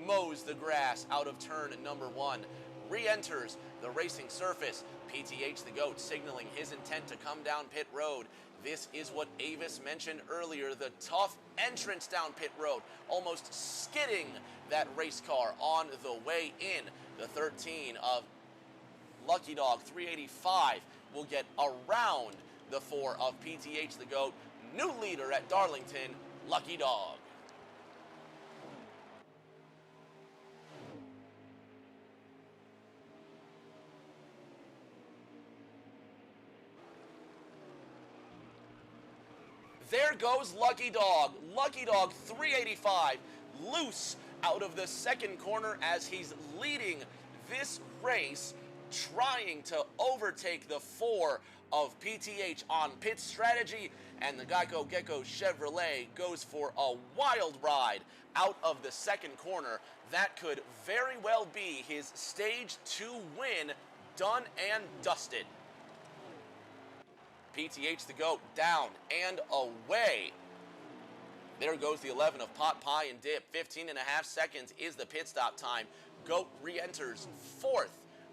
mows the grass out of turn number 1. Re-enters the racing surface. PTH the GOAT signaling his intent to come down pit road. This is what Avis mentioned earlier, the tough entrance down pit road, almost skidding that race car on the way in. The 13 of Lucky Dog 385 will get around the 4 of PTH the GOAT. New leader at Darlington, Lucky Dog. There goes Lucky Dog. Lucky Dog 385 loose out of the second corner as he's leading this race, trying to overtake the 4 of PTH on pit strategy, and the Geico Gecko Chevrolet goes for a wild ride out of the second corner. That could very well be his stage 2 win, done and dusted. PTH the GOAT down and away. There goes the 11 of Pot Pie and Dip. 15.5 seconds is the pit stop time. GOAT re-enters 4th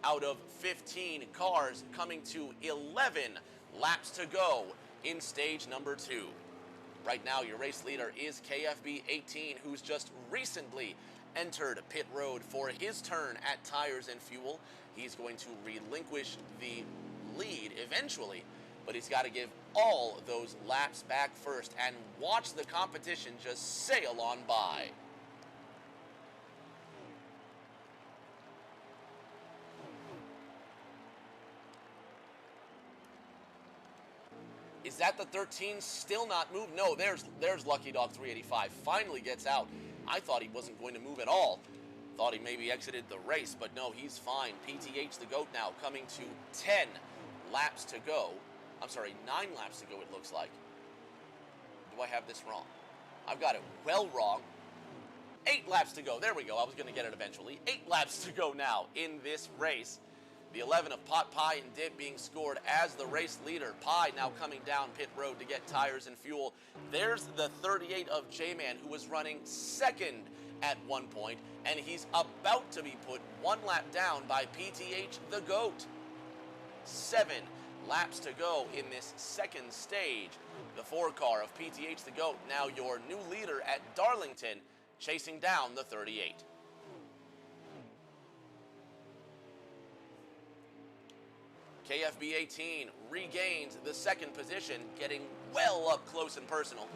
out of 15 cars, coming to 11 laps to go in stage number 2. Right now, your race leader is KFB 18, who's just recently entered pit road for his turn at Tires and Fuel. He's going to relinquish the lead eventually, but he's got to give all those laps back first and watch the competition just sail on by. Is that the 13 still not moved? No, there's Lucky Dog 385. Finally gets out. I thought he wasn't going to move at all. Thought he maybe exited the race, but no, he's fine. PTH the GOAT now coming to 10 laps to go. I'm sorry, 9 laps to go it looks like. Do I have this wrong? I've got it well wrong. 8 laps to go. There we go. I was going to get it eventually. 8 laps to go now in this race. The 11 of Pot Pie and Dip being scored as the race leader. Pie now coming down pit road to get tires and fuel. There's the 38 of J-Man, who was running second at one point, and he's about to be put one lap down by PTH the GOAT. 7 laps to go in this second stage. The 4 car of PTH the GOAT, now your new leader at Darlington, chasing down the 38. KFB 18 regains the second position, getting well up close and personal.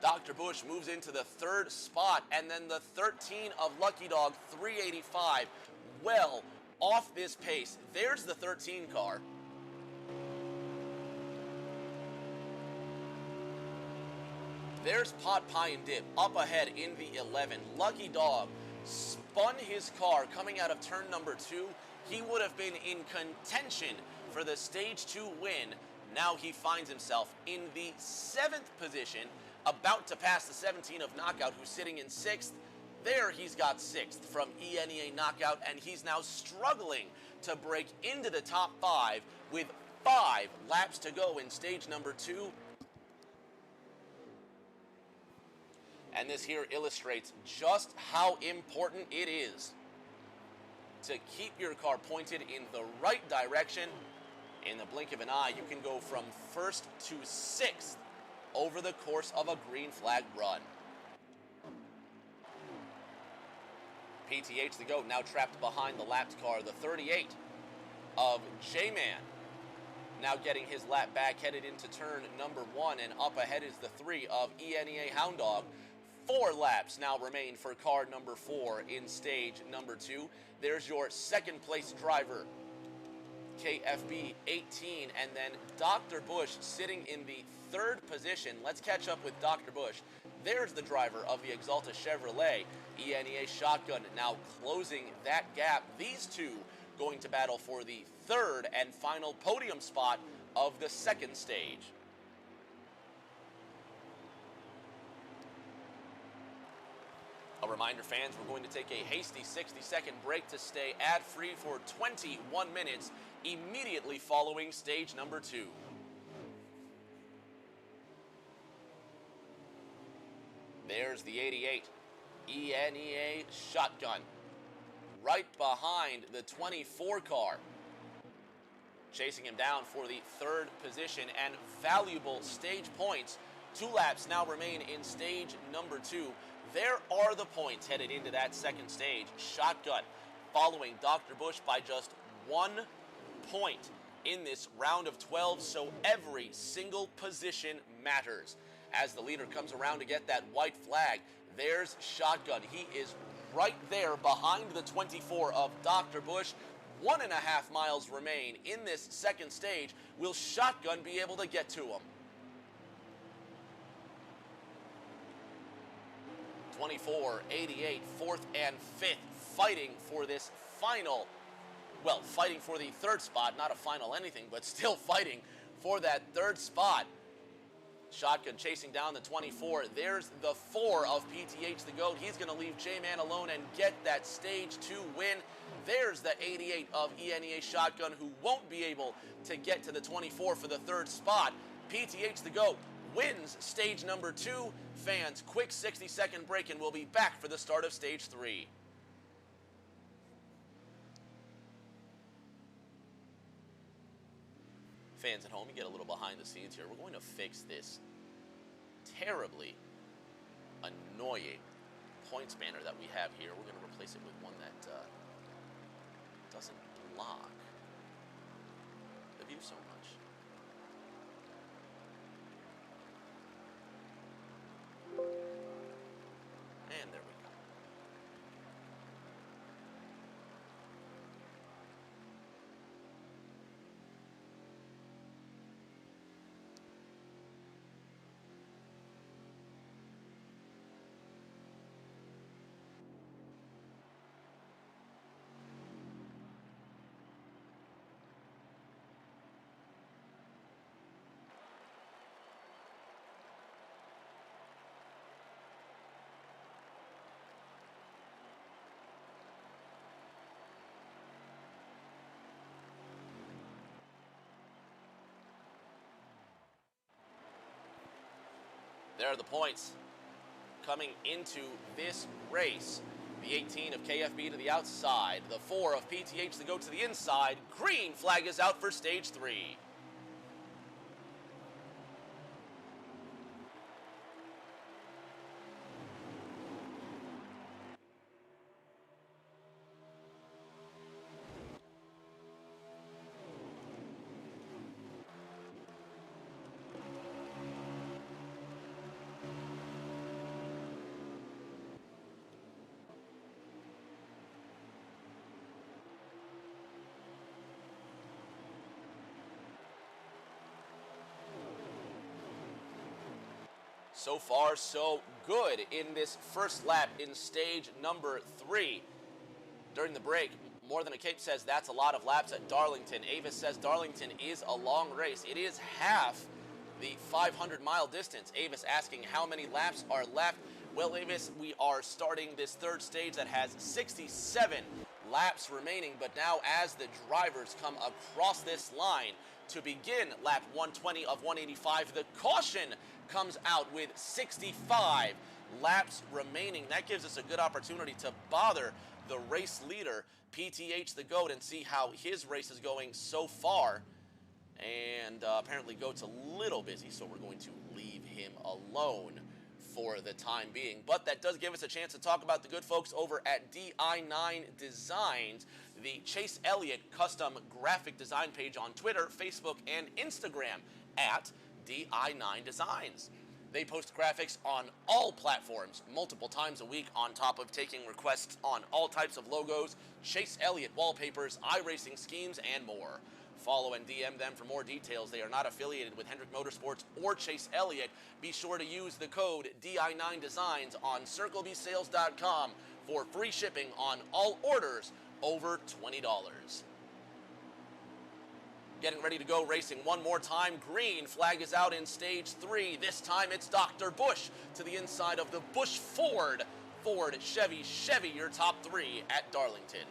Dr. Bush moves into the third spot, and then the 13 of Lucky Dog 385, well off this pace. There's the 13 car. There's Pot Pie and Dip up ahead in the 11. Lucky Dog spun his car coming out of turn number 2. He would have been in contention for the stage 2 win. Now he finds himself in the 7th position, about to pass the 17 of Knockout, who's sitting in 6th. There he's got 6th from ENEA Knockout, and he's now struggling to break into the top 5 with 5 laps to go in stage number 2. And this here illustrates just how important it is to keep your car pointed in the right direction. In the blink of an eye, you can go from 1st to 6th over the course of a green flag run. PTH the GOAT now trapped behind the lapped car, the 38 of J-Man. Now getting his lap back, headed into turn number 1, and up ahead is the 3 of ENEA Hound Dog. 4 laps now remain for car number 4 in stage number 2. There's your second place driver, KFB 18, and then Dr. Bush sitting in the 3rd position. Let's catch up with Dr. Bush. There's the driver of the Exalta Chevrolet. ENEA Shotgun now closing that gap. These two going to battle for the 3rd and final podium spot of the 2nd stage. A reminder, fans, we're going to take a hasty 60-second break to stay ad-free for 21 minutes immediately following stage number 2. There's the 88 ENEA Shotgun right behind the 24 car. Chasing him down for the 3rd position and valuable stage points. 2 laps now remain in stage number 2. There are the points headed into that 2nd stage. Shotgun following Dr. Bush by just 1 point in this round of 12, so every single position matters. As the leader comes around to get that white flag, there's Shotgun. He is right there behind the 24 of Dr. Bush. 1.5 miles remain in this 2nd stage. Will Shotgun be able to get to him? 24, 88, 4th and 5th, fighting for this final, well, fighting for the 3rd spot, not a final anything, but still fighting for that 3rd spot. Shotgun chasing down the 24. There's the 4 of PTH the GOAT. He's going to leave J-Man alone and get that stage 2 win. There's the 88 of ENEA Shotgun, who won't be able to get to the 24 for the 3rd spot. PTH the GOAT wins stage number 2. Fans, quick 60-second break, and we'll be back for the start of stage 3. Fans at home, you get a little behind the scenes here. We're going to fix this terribly annoying point spanner that we have here. We're going to replace it with one that doesn't block the view so much. And there we go. There are the points coming into this race. The 18 of KFB to the outside. The 4 of PTH to go to the inside. Green flag is out for stage 3. So far, so good in this first lap in stage number 3. During the break, More Than a Cape says that's a lot of laps at Darlington. Avis says Darlington is a long race. It is half the 500-mile distance. Avis asking how many laps are left. Well, Avis, we are starting this third stage that has 67 laps remaining, but now as the drivers come across this line to begin lap 120 of 185, the caution comes out with 65 laps remaining. That gives us a good opportunity to bother the race leader, PTH the GOAT, and see how his race is going so far. And apparently GOAT's a little busy, so we're going to leave him alone for the time being. But that does give us a chance to talk about the good folks over at DI9 Designs, the Chase Elliott custom graphic design page on Twitter, Facebook, and Instagram at DI9 Designs. They post graphics on all platforms multiple times a week, on top of taking requests on all types of logos, Chase Elliott wallpapers, iRacing schemes, and more. Follow and DM them for more details. They are not affiliated with Hendrick Motorsports or Chase Elliott. Be sure to use the code DI9 Designs on CircleBSales.com for free shipping on all orders over $20. Getting ready to go racing one more time. Green flag is out in stage 3. This time it's Dr. Bush to the inside of the Bush Ford. Ford, Chevy, your top 3 at Darlington.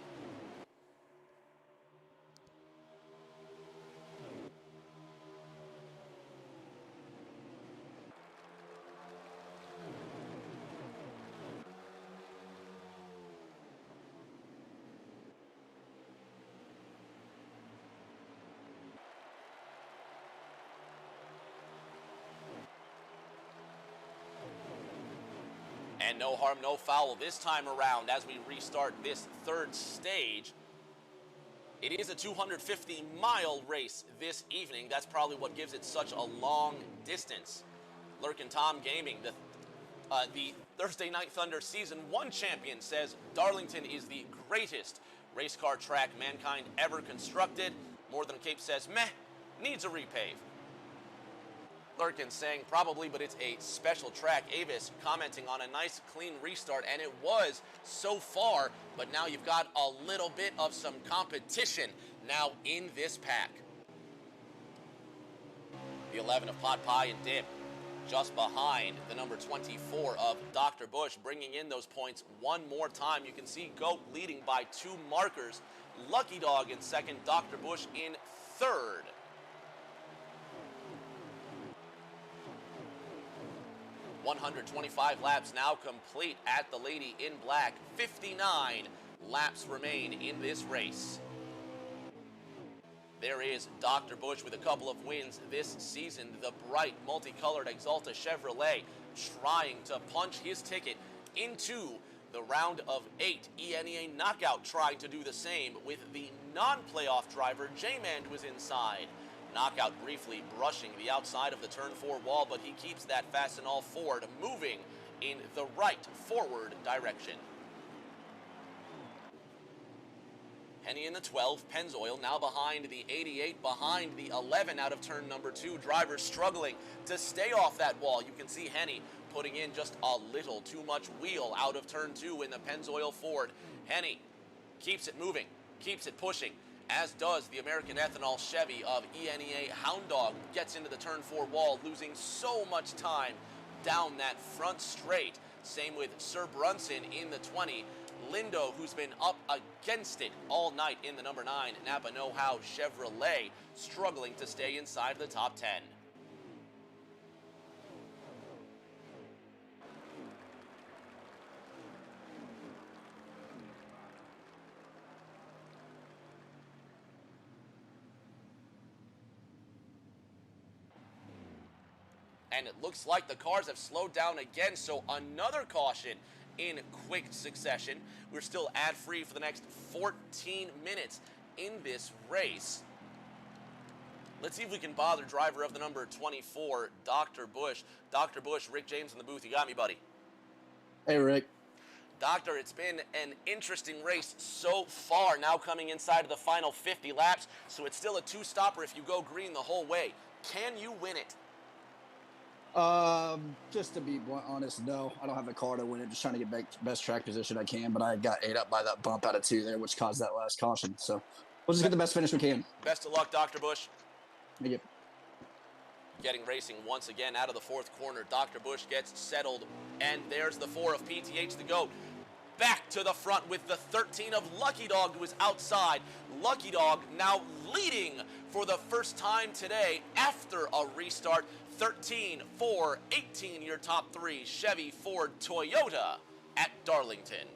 And no harm, no foul this time around as we restart this third stage. It is a 250-mile race this evening. That's probably what gives it such a long distance. Lurkin Tom Gaming, the Thursday Night Thunder Season 1 champion, says Darlington is the greatest race car track mankind ever constructed. More Than a Cape says, meh, needs a repave. Lurkin saying probably, but it's a special track. Avis commenting on a nice clean restart, and it was so far, but now you've got a little bit of some competition now in this pack. The 11 of Pot Pie and Dip just behind the number 24 of Dr. Bush, bringing in those points one more time. You can see GOAT leading by 2 markers. Lucky Dog in second, Dr. Bush in third. 125 laps now complete at the Lady in Black. 59 laps remain in this race. There is Dr. Bush with a couple of wins this season. The bright, multicolored Exalta Chevrolet trying to punch his ticket into the round of 8. ENEA Knockout trying to do the same with the non-playoff driver, J-Man, who is inside. Knockout briefly brushing the outside of the turn 4 wall, but he keeps that Fastenal Ford moving in the right forward direction. Henny in the 12, Pennzoil now behind the 88, behind the 11 out of turn number 2. Drivers struggling to stay off that wall. You can see Henny putting in just a little too much wheel out of turn 2 in the Pennzoil Ford. Henny keeps it moving, keeps it pushing, as does the American Ethanol Chevy of ENEA. Hound Dog gets into the turn 4 wall, losing so much time down that front straight. Same with Sir Brunson in the 20. Lindo, who's been up against it all night in the number 9 Napa Know-How Chevrolet, struggling to stay inside the top 10. And it looks like the cars have slowed down again, so another caution in quick succession. We're still ad-free for the next 14 minutes in this race. Let's see if we can bother driver of the number 24, Dr. Bush. Dr. Bush, Rick James in the booth. You got me, buddy? Hey, Rick. Doctor, it's been an interesting race so far, now coming inside of the final 50 laps, so it's still a two-stopper if you go green the whole way. Can you win it? Just to be honest, no. I don't have the car to win it. Just trying to get best track position I can, but I got ate up by that bump out of 2 there, which caused that last caution. So we'll just get the best finish we can. Best of luck, Dr. Bush. Thank you. Getting racing once again out of the 4th corner. Dr. Bush gets settled, and there's the 4 of PTH the GOAT. Back to the front with the 13 of Lucky Dog, who is outside. Lucky Dog now leading for the first time today after a restart. 13, 4, 18, your top 3, Chevy, Ford, Toyota at Darlington.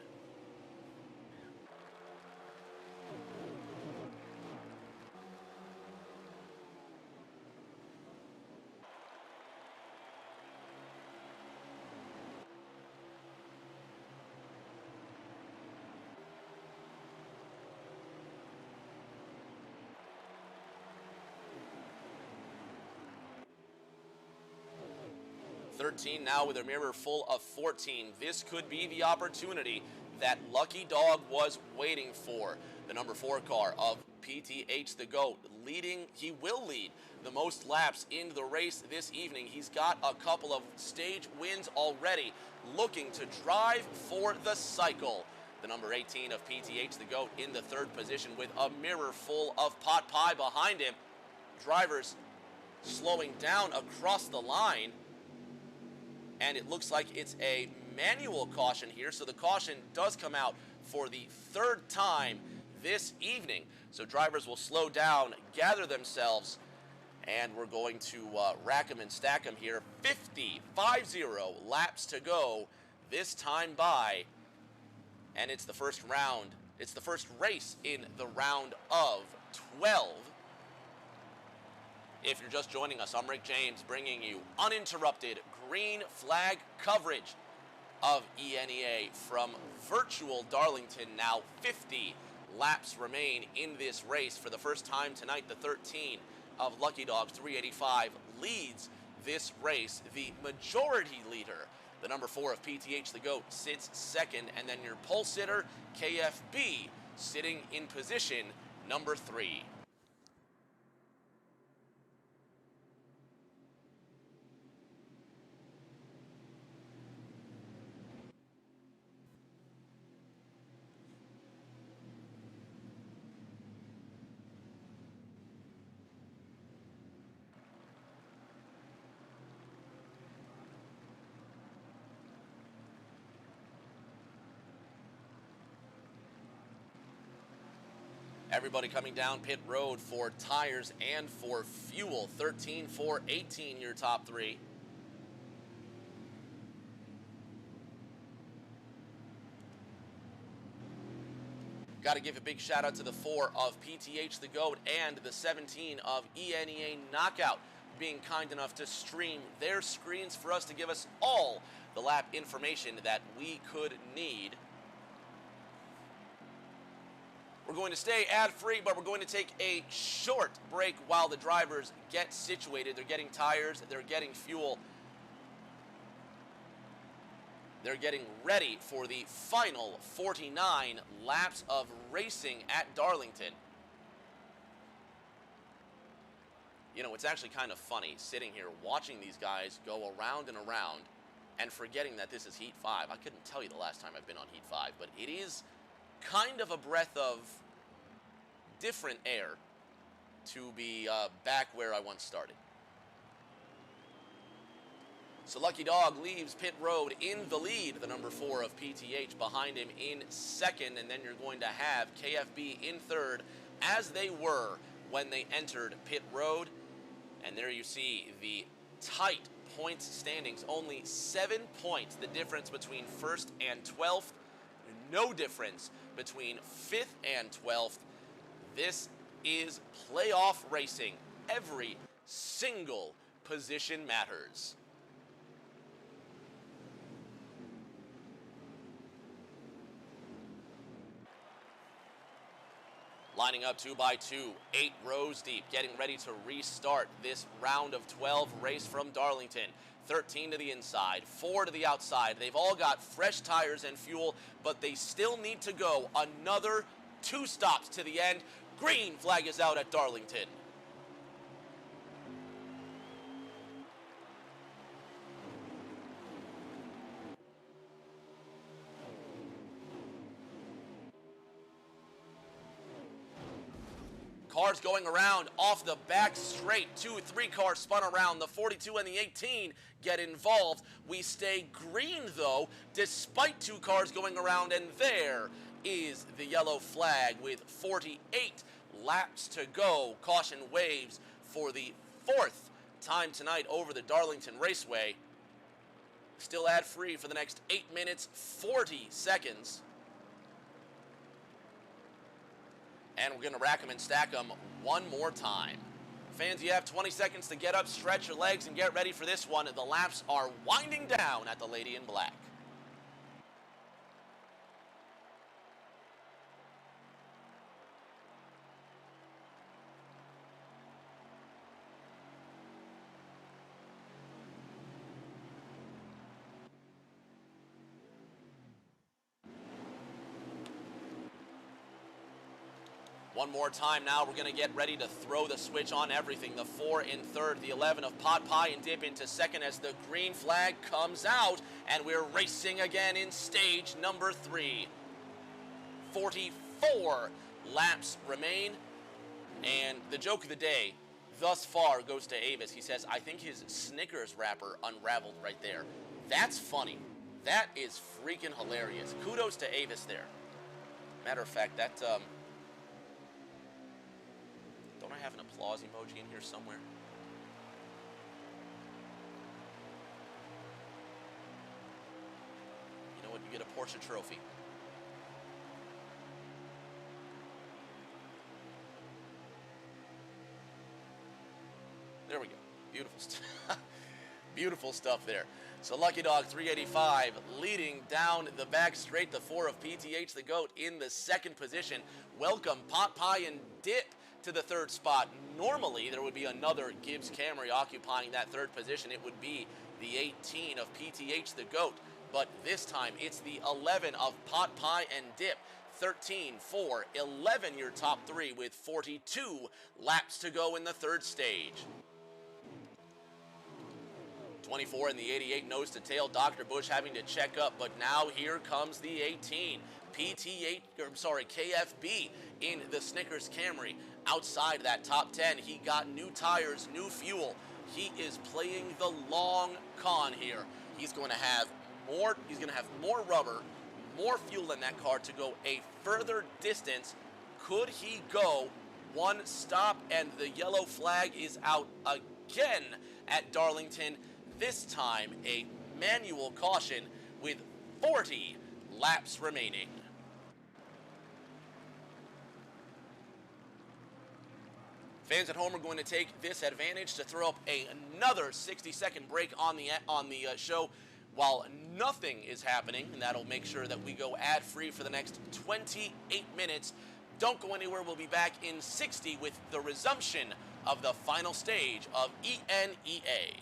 .13 now with a mirror full of 14. This could be the opportunity that Lucky Dog was waiting for. The number 4 car of PTH the GOAT leading. He will lead the most laps in the race this evening. He's got a couple of stage wins already, looking to drive for the cycle. The number 18 of PTH the GOAT in the 3rd position with a mirror full of pot pie behind him. Drivers slowing down across the line. And it looks like it's a manual caution here, so the caution does come out for the 3rd time this evening. So drivers will slow down, gather themselves, and we're going to rack them and stack them here. 50 laps to go this time by, and it's the first round. It's the first race in the round of 12. If you're just joining us, I'm Rick James, bringing you uninterrupted green flag coverage of ENEA from virtual Darlington. Now 50 laps remain in this race. For the first time tonight, the 13 of Lucky Dog 385 leads this race. The majority leader, the number 4 of PTH the GOAT, sits 2nd, and then your pole sitter, KFB, sitting in position number 3. Everybody coming down pit road for tires and for fuel. 13, 4, 18, your top 3. Got to give a big shout out to the 4 of PTH the GOAT and the 17 of ENEA Knockout, being kind enough to stream their screens for us to give us all the lap information that we could need. We're going to stay ad-free, but we're going to take a short break while the drivers get situated. They're getting tires, they're getting fuel. They're getting ready for the final 49 laps of racing at Darlington. You know, it's actually kind of funny sitting here watching these guys go around and around and forgetting that this is Heat 5. I couldn't tell you the last time I've been on Heat 5, but it is kind of a breath of different air to be back where I once started. So Lucky Dog leaves pit road in the lead, the number 4 of PTH behind him in 2nd, and then you're going to have KFB in 3rd, as they were when they entered pit road. And there you see the tight points standings, only 7 points, the difference between 1st and 12th. No difference between 5th and 12th. This is playoff racing. Every single position matters. Lining up 2 by 2, 8 rows deep, getting ready to restart this round of 12 race from Darlington. 13 to the inside, 4 to the outside. They've all got fresh tires and fuel, but they still need to go another 2 stops to the end. Green flag is out at Darlington. Cars going around off the back straight. 2, 3 cars spun around. The 42 and the 18 get involved. We stay green, though, despite 2 cars going around. And there is the yellow flag with 48 laps to go. Caution waves for the 4th time tonight over the Darlington Raceway. Still ad-free for the next 8 minutes, 40 seconds. And we're going to rack them and stack them one more time. Fans, you have 20 seconds to get up, stretch your legs, and get ready for this one. The laps are winding down at the Lady in Black. One more time now. We're going to get ready to throw the switch on everything. The 4 in third, the 11 of Pot Pie and Dip into second as the green flag comes out. And we're racing again in stage number 3. 44 laps remain. And the joke of the day thus far goes to Avis. He says, I think his Snickers wrapper unraveled right there. That's funny. That is freaking hilarious. Kudos to Avis there. Matter of fact, that... Don't I have an applause emoji in here somewhere? You know what? You get a Porsche trophy. There we go. Beautiful stuff. Beautiful stuff there. So Lucky Dog 385 leading down the back straight. The 4 of PTH the GOAT in the second position. Welcome Pot Pie and Dip to the 3rd spot. Normally, there would be another Gibbs Camry occupying that 3rd position. It would be the 18 of PTH the GOAT. But this time, it's the 11 of Pot Pie and Dip. 13, 4, 11 your top 3 with 42 laps to go in the 3rd stage. 24 and the 88 nose to tail. Dr. Bush having to check up, but now here comes the 18. KFB in the Snickers Camry. Outside that top 10, he got new tires, new fuel. He is playing the long con here. He's going to have more rubber, more fuel in that car to go a further distance. Could he go 1 stop? And the yellow flag is out again at Darlington. This time, a manual caution with 40 laps remaining. Fans at home are going to take this advantage to throw up another 60-second break on the show while nothing is happening, and that'll make sure that we go ad-free for the next 28 minutes. Don't go anywhere. We'll be back in 60 with the resumption of the final stage of ENEA.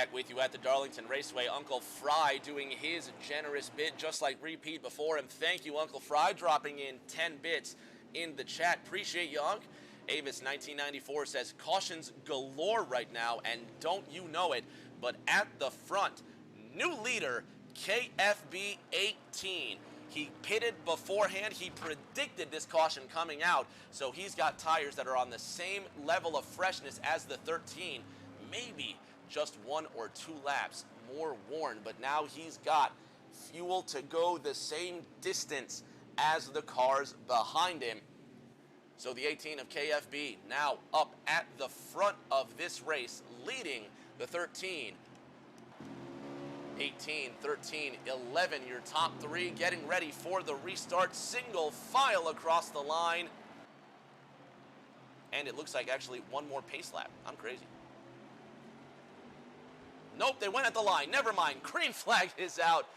Back with you at the Darlington Raceway. Uncle Fry doing his generous bid, just like repeat before him. Thank you, Uncle Fry, dropping in 10 bits in the chat. Appreciate you, Unc. Avis 1994 says, cautions galore right now, and don't you know it, but at the front, new leader, KFB 18. He pitted beforehand. He predicted this caution coming out, so he's got tires that are on the same level of freshness as the 13. Maybe just 1 or 2 laps more worn, but now he's got fuel to go the same distance as the cars behind him. So the 18 of KFB now up at the front of this race, leading the 13. 18, 13, 11, your top 3 getting ready for the restart. Single file across the line. And it looks like actually 1 more pace lap. I'm crazy. Nope, they went at the line. Never mind. Green flag is out.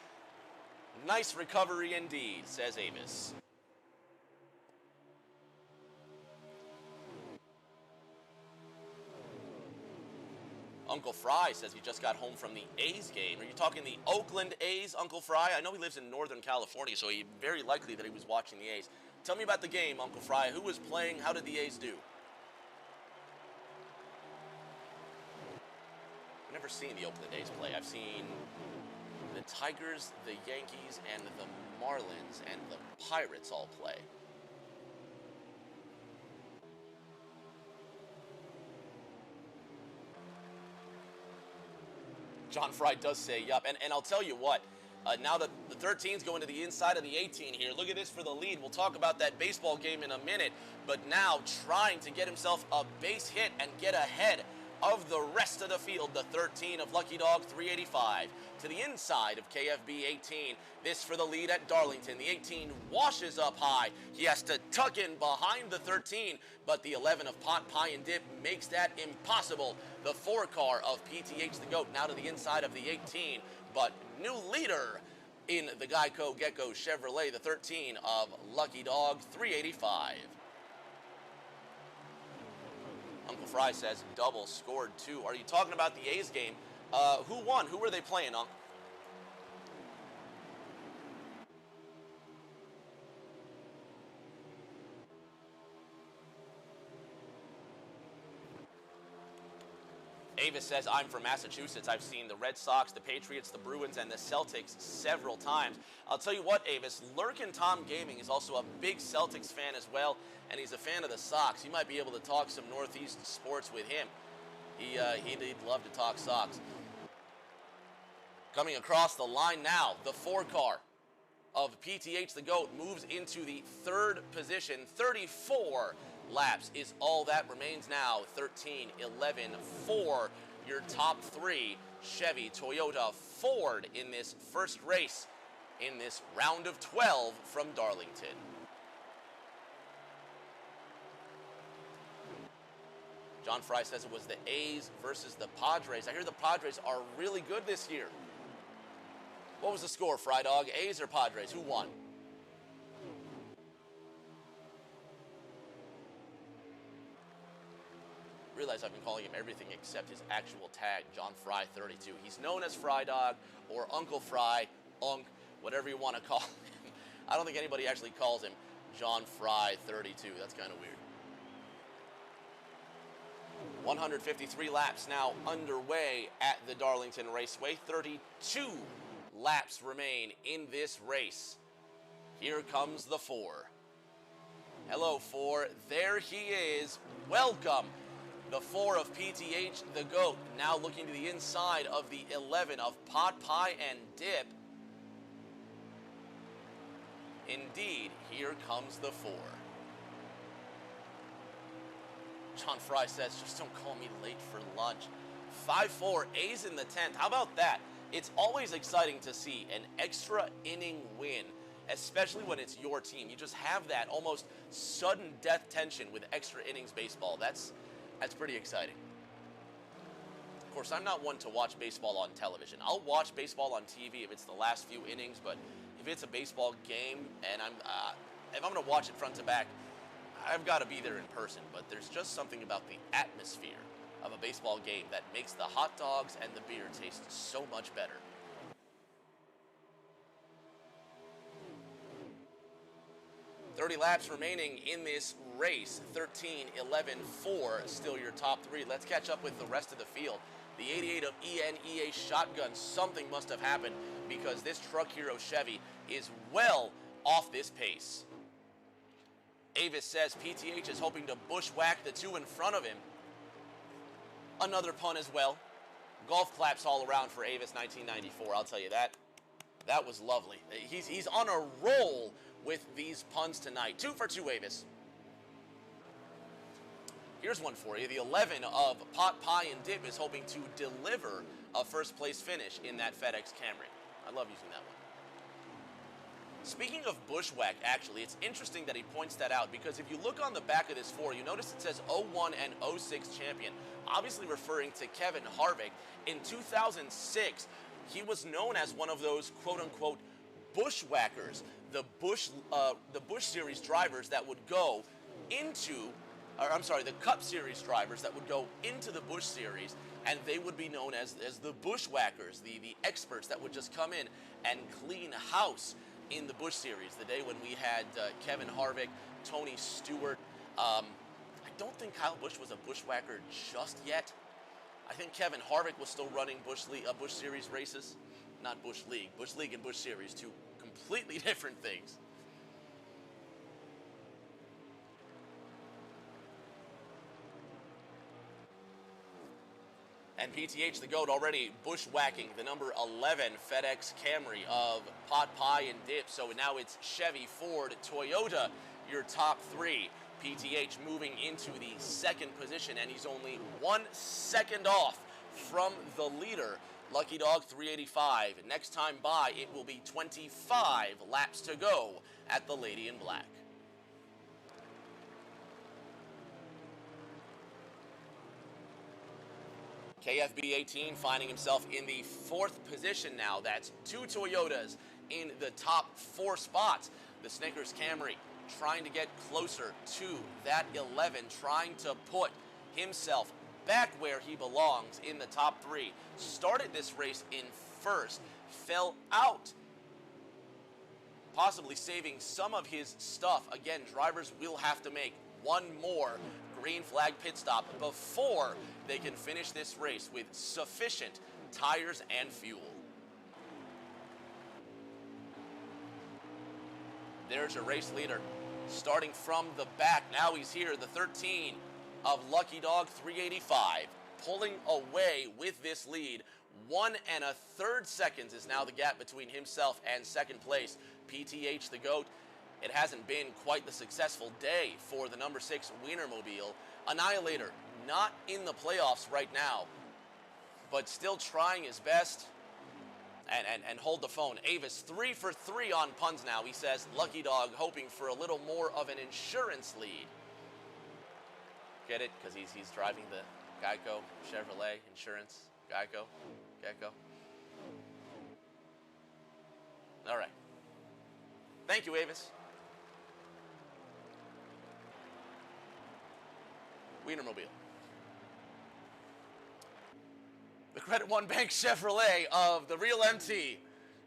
Nice recovery indeed, says Avis. Uncle Fry says he just got home from the A's game. Are you talking the Oakland A's, Uncle Fry? I know he lives in Northern California, so he's very likely that he was watching the A's. Tell me about the game, Uncle Fry. Who was playing? How did the A's do? I've never seen the Oakland A's play. I've seen the Tigers, the Yankees, and the Marlins, and the Pirates all play. John Fry does say yup. And I'll tell you what, now that the 13's going to the inside of the 18 here, look at this for the lead. We'll talk about that baseball game in a minute, but now trying to get himself a base hit and get ahead of the rest of the field, the 13 of Lucky Dog 385 to the inside of KFB 18. This for the lead at Darlington. The 18 washes up high. He has to tuck in behind the 13, but the 11 of Pot Pie and Dip makes that impossible. The 4 car of PTH the Goat now to the inside of the 18, but new leader in the Geico Gecko Chevrolet, the 13 of Lucky Dog 385. Uncle Fry says double scored 2. Are you talking about the A's game? Who won? Who were they playing, Uncle? Avis says, I'm from Massachusetts. I've seen the Red Sox, the Patriots, the Bruins, and the Celtics several times. I'll tell you what, Avis, Lurkin Tom Gaming is also a big Celtics fan as well, and he's a fan of the Sox. You might be able to talk some Northeast sports with him. He'd love to talk Sox. Coming across the line now, the 4 car of PTH the Goat moves into the 3rd position. 34 laps is all that remains now. 13, 11, 4, your top 3, Chevy, Toyota, Ford in this first race in this round of 12 from Darlington. John Fry says it was the A's versus the Padres. I hear the Padres are really good this year. What was the score, Fry Dog? A's or Padres? Who won? Realize I've been calling him everything except his actual tag, John Fry 32. He's known as Fry Dog or Uncle Fry, Unc, whatever you want to call him. I don't think anybody actually calls him John Fry 32. That's kind of weird. 153 laps now underway at the Darlington Raceway. 32 laps remain in this race. Here comes the 4. Hello, 4. There he is. Welcome. The 4 of PTH the Goat, now looking to the inside of the 11 of Pot Pie and Dip. Indeed, here comes the 4. John Fry says, just don't call me late for lunch. 5-4, A's in the 10th. How about that? It's always exciting to see an extra inning win, especially when it's your team. You just have that almost sudden death tension with extra innings baseball. That's pretty exciting. Of course, I'm not one to watch baseball on television. I'll watch baseball on TV if it's the last few innings, but if it's a baseball game and if I'm going to watch it front to back, I've got to be there in person. But there's just something about the atmosphere of a baseball game that makes the hot dogs and the beer taste so much better. "30 laps remaining in this race. 13, 11, 4, still your top three. Let's catch up with the rest of the field. The 88 of ENEA shotgun. Something must have happened because this Truck Hero Chevy is well off this pace. Avis says PTH is hoping to bushwhack the two in front of him. Another pun as well. Golf claps all around for Avis 1994, I'll tell you that. That was lovely. He's on a roll with these puns tonight. 2 for 2, Avis. Here's one for you. The 11 of Pot Pie and Dip is hoping to deliver a first place finish in that FedEx Camry. I love using that one. Speaking of bushwhack, actually, it's interesting that he points that out because if you look on the back of this 4, you notice it says 01 and 06 champion, obviously referring to Kevin Harvick. In 2006, he was known as one of those quote-unquote bushwhackers, the Bush Series drivers that would go into, the Cup Series drivers that would go into the Bush Series, and they would be known as the bushwhackers, the experts that would just come in and clean house in the Bush Series, the day when we had Kevin Harvick, Tony Stewart. I don't think Kyle Busch was a bushwhacker just yet. I think Kevin Harvick was still running Bush Series races. Not Bush League. Bush League and Bush Series, two completely different things. And PTH, the GOAT, already bushwhacking the number 11 FedEx Camry of Pot Pie and Dip. So now it's Chevy, Ford, Toyota, your top three. PTH moving into the second position, and he's only 1 second off from the leader. Lucky Dog 385. Next time by, it will be 25 laps to go at the Lady in Black. KFB 18 finding himself in the 4th position now. That's 2 Toyotas in the top 4 spots. The Snickers Camry trying to get closer to that 11, trying to put himself back where he belongs in the top 3. Started this race in 1st, fell out, possibly saving some of his stuff. Again, drivers will have to make one more green flag pit stop before they can finish this race with sufficient tires and fuel. There's your race leader. Starting from the back, now he's here, the 13 of Lucky Dog 385, pulling away with this lead. 1 1/3 seconds is now the gap between himself and second place. PTH, the GOAT. It hasn't been quite the successful day for the number 6 Wienermobile. Annihilator, not in the playoffs right now, but still trying his best. And hold the phone. Avis 3 for 3 on puns now. He says Lucky Dog hoping for a little more of an insurance lead. Get it? Because he's driving the Geico Chevrolet insurance. Geico. All right. Thank you, Avis. Wienermobile. The Credit One Bank Chevrolet of the Real MT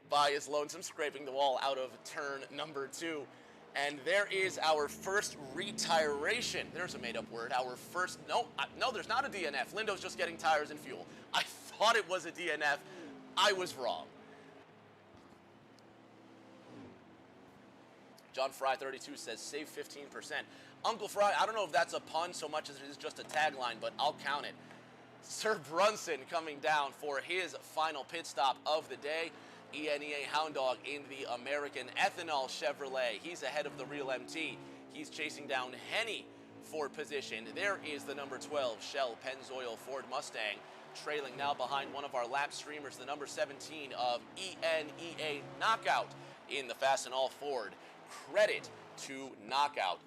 by his lonesome, scraping the wall out of turn number 2. And there is our first retiration. There's a made-up word. Our first, no, there's not a DNF. Lindo's just getting tires and fuel. I thought it was a DNF. I was wrong. John Fry 32 says save 15%. Uncle Fry, I don't know if that's a pun so much as it is just a tagline, but I'll count it. Sir Brunson coming down for his final pit stop of the day. ENEA Hound Dog in the American Ethanol Chevrolet. He's ahead of the Real MT. He's chasing down Henny for position. There is the number 12 Shell Pennzoil Ford Mustang, trailing now behind one of our lap streamers, the number 17 of ENEA Knockout in the Fast and All Ford. Credit to Knockout.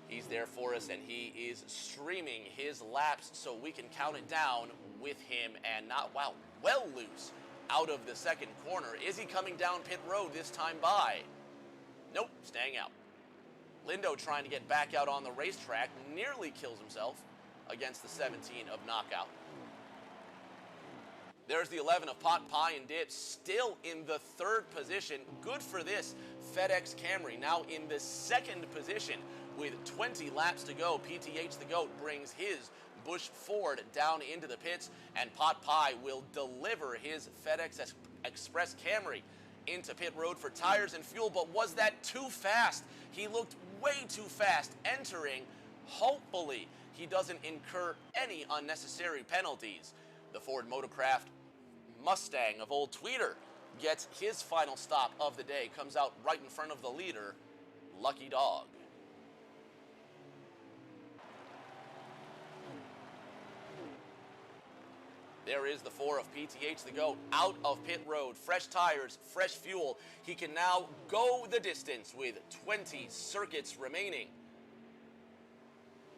He's there for us, and he is streaming his laps so we can count it down with him. And well loose out of the second corner. Is he coming down pit road this time by? Nope, staying out. Lindo trying to get back out on the racetrack, nearly kills himself. against the 17 of Knockout. There's the 11 of Pot Pie and Dip, still in the 3rd position. Good for this FedEx Camry, now in the 2nd position with 20 laps to go. PTH the GOAT brings his Busch Ford down into the pits, and Pot Pie will deliver his FedEx Express Camry into pit road for tires and fuel. But was that too fast? He looked way too fast entering. Hopefully he doesn't incur any unnecessary penalties. The Ford Motorcraft Mustang of Old Tweeter gets his final stop of the day, comes out right in front of the leader, Lucky Dog. There is the 4 of PTH the GOAT out of pit road. Fresh tires, fresh fuel. He can now go the distance with 20 circuits remaining.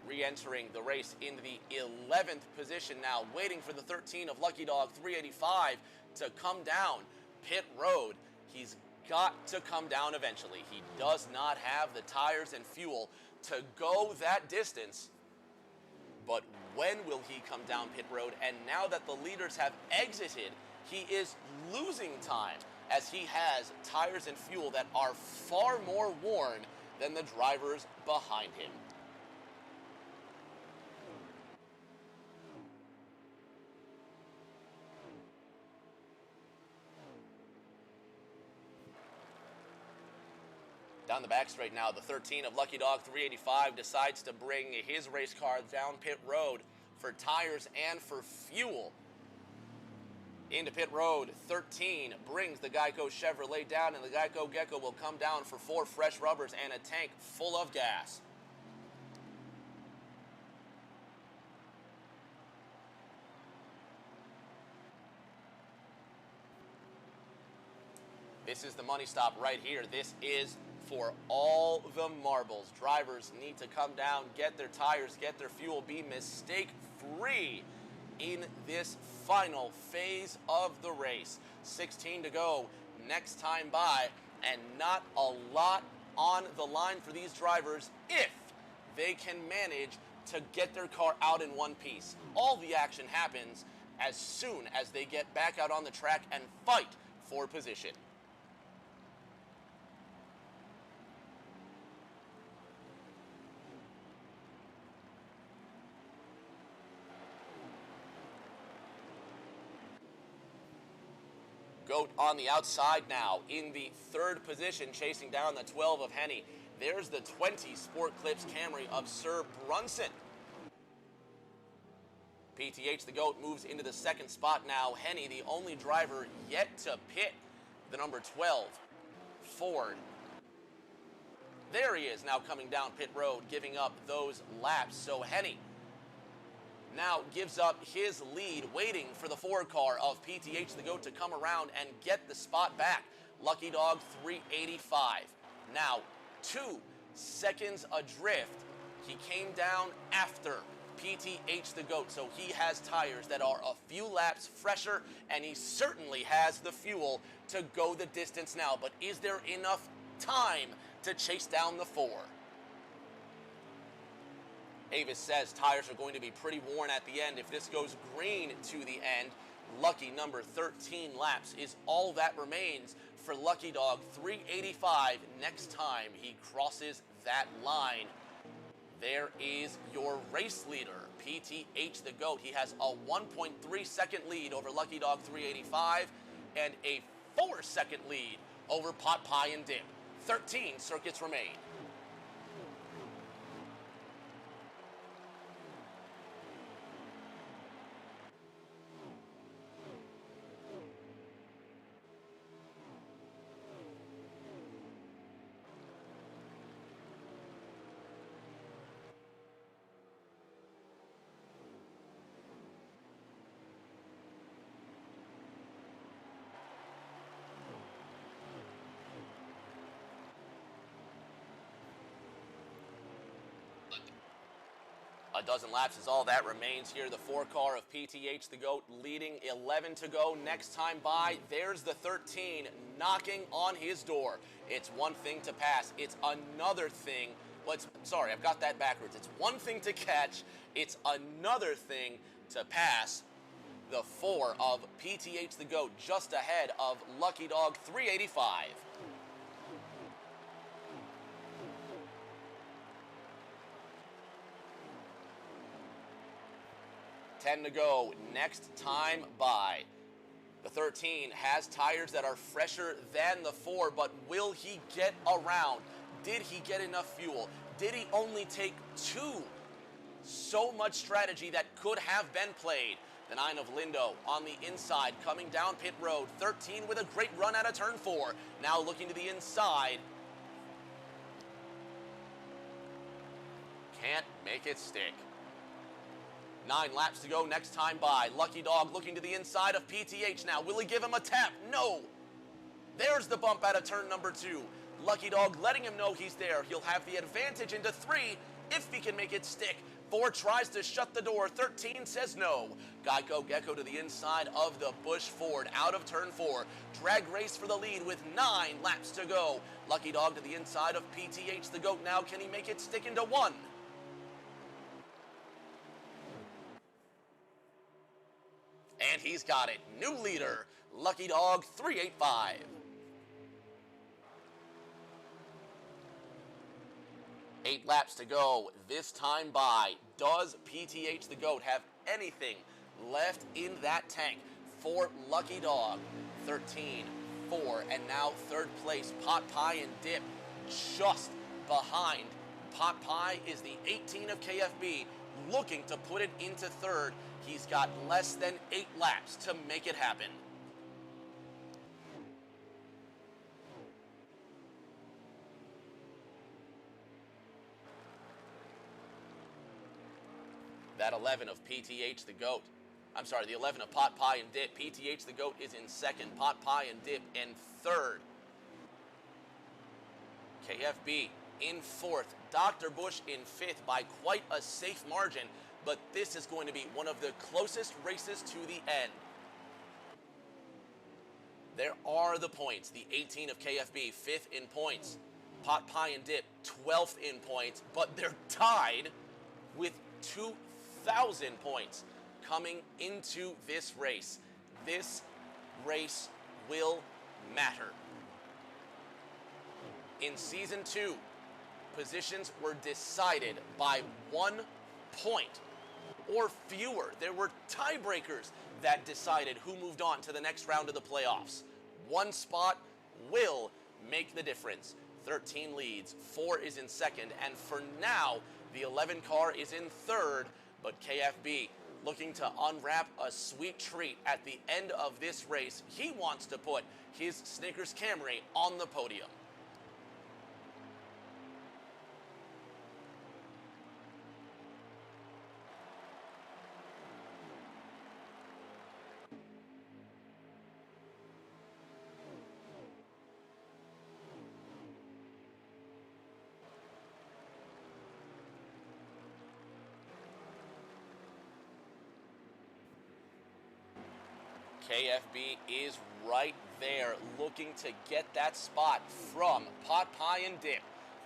Re-entering the race in the 11th position now, waiting for the 13 of Lucky Dog 385 to come down pit road. He's got to come down eventually. He does not have the tires and fuel to go that distance. But when will he come down pit road? And now that the leaders have exited, he is losing time, as he has tires and fuel that are far more worn than the drivers behind him. Down the back straight now, the 13 of Lucky Dog 385 decides to bring his race car down pit road for tires and for fuel. Into pit road, 13 brings the Geico Chevrolet down, and the Geico Gecko will come down for 4 fresh rubbers and a tank full of gas. This is the money stop right here. This is for all the marbles. Drivers need to come down, get their tires, get their fuel, be mistake-free in this final phase of the race. 16 to go next time by, and not a lot on the line for these drivers if they can manage to get their car out in one piece. All the action happens as soon as they get back out on the track and fight for position. Goat on the outside now in the 3rd position, chasing down the 12 of Henny. There's the 20 Sport Clips Camry of Sir Brunson. PTH the GOAT moves into the 2nd spot now. Henny, the only driver yet to pit, the number 12 Ford. There he is now coming down pit road, giving up those laps. So Henny now gives up his lead, waiting for the Ford car of PTH the GOAT to come around and get the spot back. Lucky Dog 385. Now 2 seconds adrift. He came down after PTH the GOAT, so he has tires that are a few laps fresher, and he certainly has the fuel to go the distance now. But is there enough time to chase down the 4? Avis says tires are going to be pretty worn at the end. If this goes green to the end, lucky number 13 laps is all that remains for Lucky Dog 385 next time he crosses that line. There is your race leader, PTH the GOAT. He has a 1.3 second lead over Lucky Dog 385 and a 4 second lead over Pot Pie and Dip. 13 circuits remain. A dozen laps is all that remains here. The 4 car of PTH the GOAT leading, 11 to go next time by. There's the 13 knocking on his door. It's one thing to pass. It's another thing. Sorry, I've got that backwards. It's one thing to catch It's another thing to pass the 4 of PTH the GOAT just ahead of Lucky Dog 385. Ten to go, next time by. The 13 has tires that are fresher than the 4, but will he get around? Did he get enough fuel? Did he only take 2? So much strategy that could have been played. The 9 of Lindo on the inside, coming down pit road. 13 with a great run out of turn 4. Now looking to the inside. Can't make it stick. 9 laps to go next time by. Lucky Dog looking to the inside of PTH now. Will he give him a tap? No. There's the bump out of turn number 2. Lucky Dog letting him know he's there. He'll have the advantage into 3 if he can make it stick. 4 tries to shut the door. 13 says no. Geico Gecko to the inside of the Busch Ford out of turn 4. Drag race for the lead with 9 laps to go. Lucky Dog to the inside of PTH the GOAT now. Can he make it stick into 1? And he's got it. New leader, Lucky Dog 385. Eight laps to go. This time by. Does PTH the GOAT have anything left in that tank for Lucky Dog? 13, 4, and now third place. Pot Pie and Dip just behind. Pot Pie is the 18 of KFB, looking to put it into third. He's got less than 8 laps to make it happen. That 11 of PTH the GOAT. I'm sorry, the 11 of Pot Pie and Dip. PTH the GOAT is in second. Pot Pie and Dip in third. KFB in fourth. Dr. Busch in fifth by quite a safe margin. But this is going to be one of the closest races to the end. There are the points. The 18 of KFB, 5th in points. Pot Pie and Dip, 12th in points. But they're tied with 2,000 points coming into this race. This race will matter. In Season 2, positions were decided by 1 point or fewer. There were tiebreakers that decided who moved on to the next round of the playoffs. 1 spot will make the difference. 13 leads, 4 is in second, and for now, the 11 car is in third, but KFB looking to unwrap a sweet treat at the end of this race. He wants to put his Snickers Camry on the podium. KFB is right there, looking to get that spot from Pot Pie and Dip.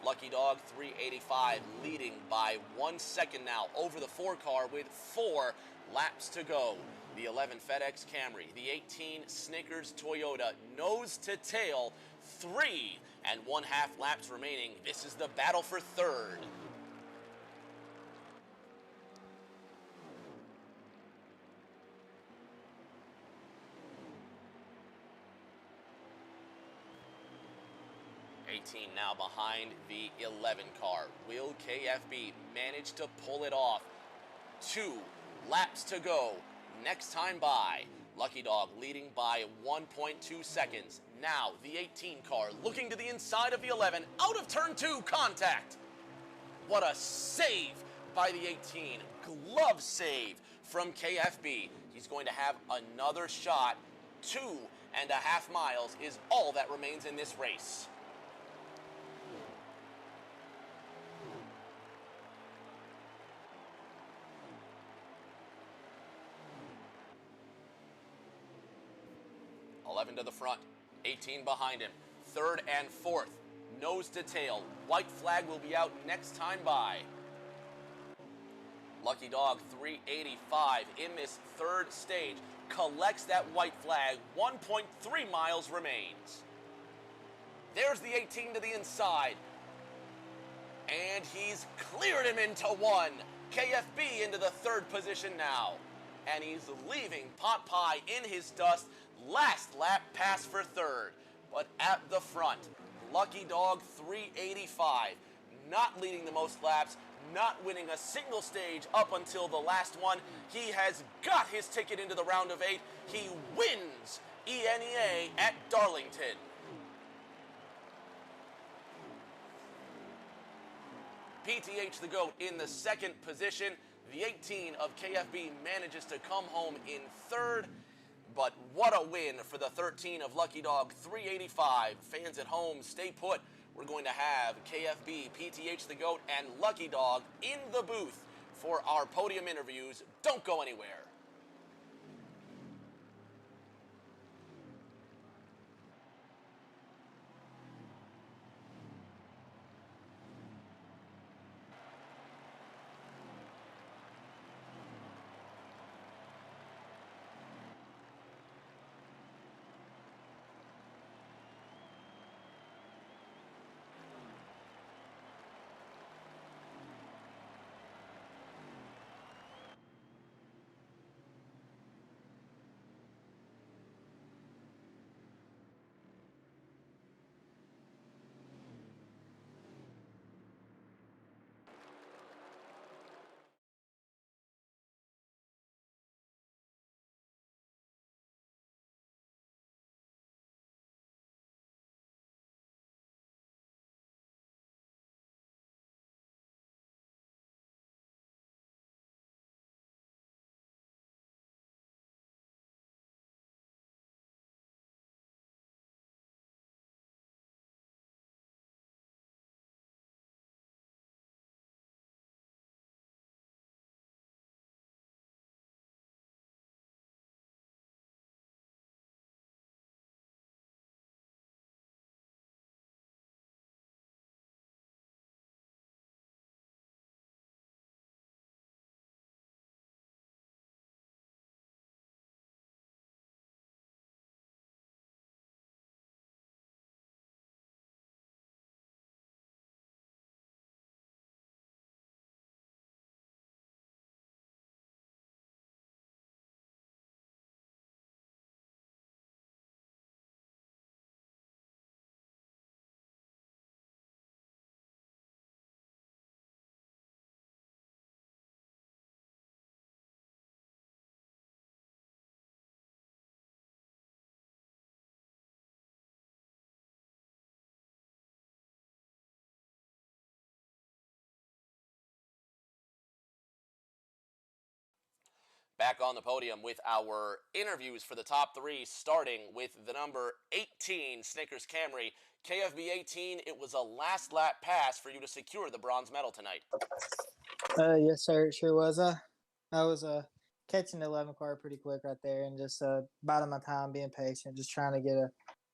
Lucky Dog 385 leading by 1 second now over the 4 car with 4 laps to go. The 11 FedEx Camry, the 18 Snickers Toyota, nose to tail, 3 and 1/2 laps remaining. This is the battle for third. Now behind the 11 car. Will KFB manage to pull it off? 2 laps to go. Next time by. Lucky Dog leading by 1.2 seconds. Now the 18 car looking to the inside of the 11. Out of turn 2, contact. What a save by the 18. Glove save from KFB. He's going to have another shot. 2.5 miles is all that remains in this race. To the front, 18 behind him, 3rd and 4th, nose to tail. White flag will be out next time by. Lucky Dog 385 in this third stage collects that white flag. 1.3 miles remains. There's the 18 to the inside. And he's cleared him into one. KFB into the third position now. And he's leaving Pot Pie in his dust. Last lap pass for third. But at the front, Lucky Dog 385. Not leading the most laps, not winning a single stage up until the last one. He has got his ticket into the round of 8. He wins ENEA at Darlington. PTH the GOAT in the second position. The 18 of KFB manages to come home in third. But what a win for the 13 of Lucky Dog 385. Fans at home, stay put. We're going to have KFB, PTH the GOAT, and Lucky Dog in the booth for our podium interviews. Don't go anywhere. Back on the podium with our interviews for the top 3, starting with the number 18 Snickers Camry. KFB 18, it was a last lap pass for you to secure the bronze medal tonight. Yes, sir, it sure was. I was catching the 11 car pretty quick right there and just biding my time, being patient, just trying to get a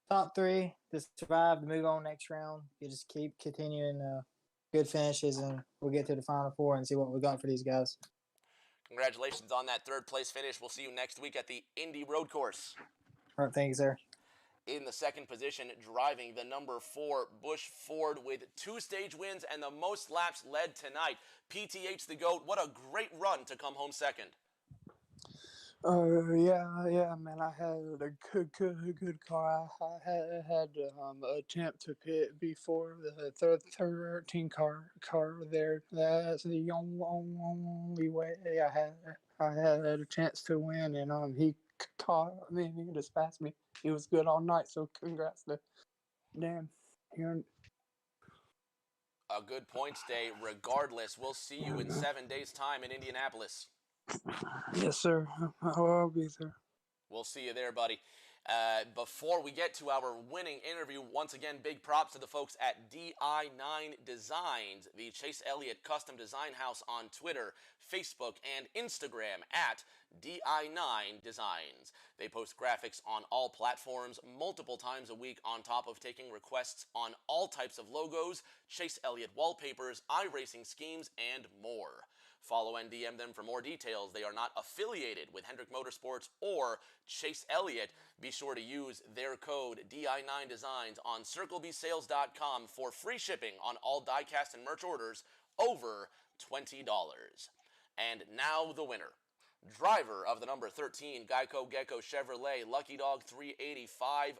top 3 to survive, to move on next round. You just keep continuing good finishes, and we'll get to the final 4 and see what we got for these guys. Congratulations on that third place finish. We'll see you next week at the Indy Road Course. All right, thank you, sir. In the second position, driving the number 4 Busch Ford with 2 stage wins and the most laps led tonight. PTH the GOAT, what a great run to come home second. Yeah, man. I had a good car. I had attempt to pit before the 13 car there. That's the only way I had a chance to win, and he caught me. He just passed me. He was good all night. So congrats to Dan. A good points day regardless. We'll see you in 7 days' time in Indianapolis. Yes, sir. I'll be there. We'll see you there, buddy. Before we get to our winning interview, once again, big props to the folks at DI9 Designs, the Chase Elliott Custom Design House on Twitter, Facebook, and Instagram at DI9 Designs. They post graphics on all platforms multiple times a week on top of taking requests on all types of logos, Chase Elliott wallpapers, iRacing schemes, and more. Follow and DM them for more details. They are not affiliated with Hendrick Motorsports or Chase Elliott. Be sure to use their code DI9Designs on CircleBSales.com for free shipping on all diecast and merch orders over $20. And now the winner. Driver of the number 13 Geico Gecko Chevrolet Lucky Dog 385.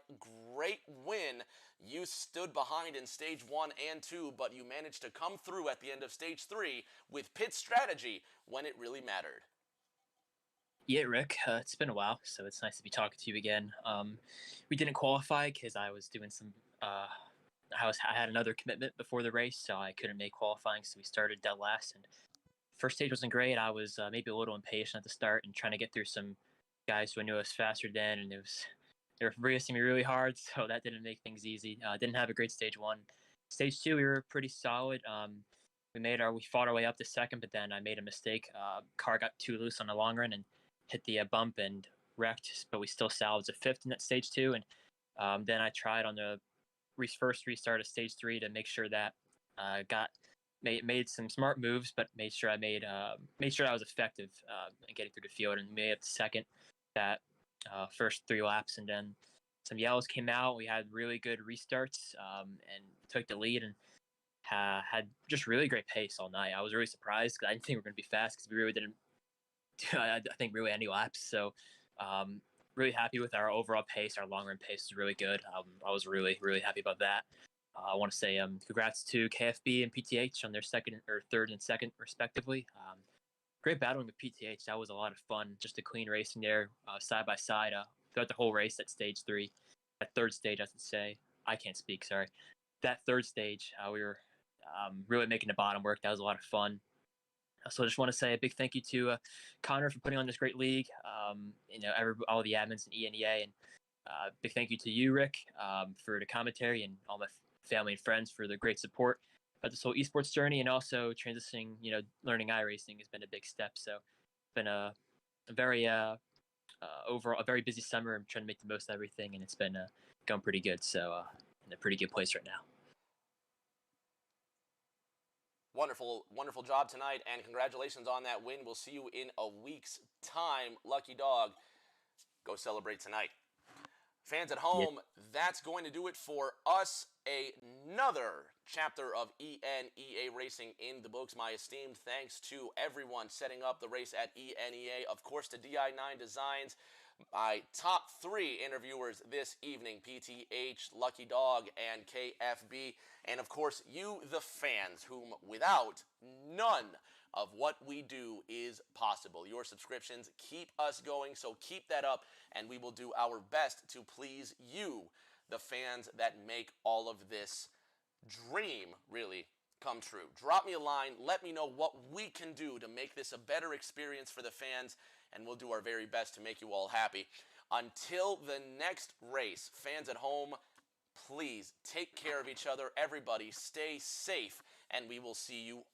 Great win. You stood behind in stage 1 and 2, but you managed to come through at the end of stage 3 with pit strategy when it really mattered. Yeah, Rick, it's been a while, so it's nice to be talking to you again. We didn't qualify because I was doing some. I had another commitment before the race, so I couldn't make qualifying. So we started dead last, and first stage wasn't great. I was maybe a little impatient at the start and trying to get through some guys who I knew I was faster than, and they were racing me really hard, so that didn't make things easy. Didn't have a great stage 1. Stage 2, we were pretty solid. We fought our way up to second, but then I made a mistake. Car got too loose on the long run and hit the bump and wrecked, but we still salvaged a 5th in that stage 2. And then I tried on the first restart of stage 3 to make sure that made some smart moves, but made sure I was effective in getting through the field, and made it second that first 3 laps. And then some yellows came out. We had really good restarts and took the lead and had just really great pace all night. I was really surprised because I didn't think we were going to be fast because we really didn't. I think really any laps. So really happy with our overall pace. Our long run pace is really good. I was really happy about that. I want to say congrats to KFB and PTH on their third and second respectively. Great battling with PTH. That was a lot of fun. Just a clean racing there, side by side throughout the whole race at stage 3. At third stage, I should say. I can't speak. Sorry. That third stage, we were really making the bottom work. That was a lot of fun. So I just want to say a big thank you to Connor for putting on this great league. All the admins in ENEA, and big thank you to you, Rick, for the commentary, and all my family and friends for the great support about this whole esports journey, and also transitioning. Learning iRacing has been a big step. So it's been a very overall a very busy summer. I'm trying to make the most of everything, and it's been going pretty good. So in a pretty good place right now. Wonderful job tonight, and congratulations on that win. We'll see you in a week's time. Lucky Dog, go celebrate tonight. Fans at home, That's going to do it for us. Another chapter of ENEA Racing in the books. My esteemed thanks to everyone setting up the race at ENEA. Of course, to DI9 Designs. My top 3 interviewers this evening, PTH, Lucky Dog, and KFB. And of course, you, the fans, whom without none of what we do is possible. Your subscriptions keep us going, so keep that up, and we will do our best to please you, the fans that make all of this dream really come true. Drop me a line. Let me know what we can do to make this a better experience for the fans, and we'll do our very best to make you all happy. Until the next race, fans at home, please take care of each other. Everybody stay safe, and we will see you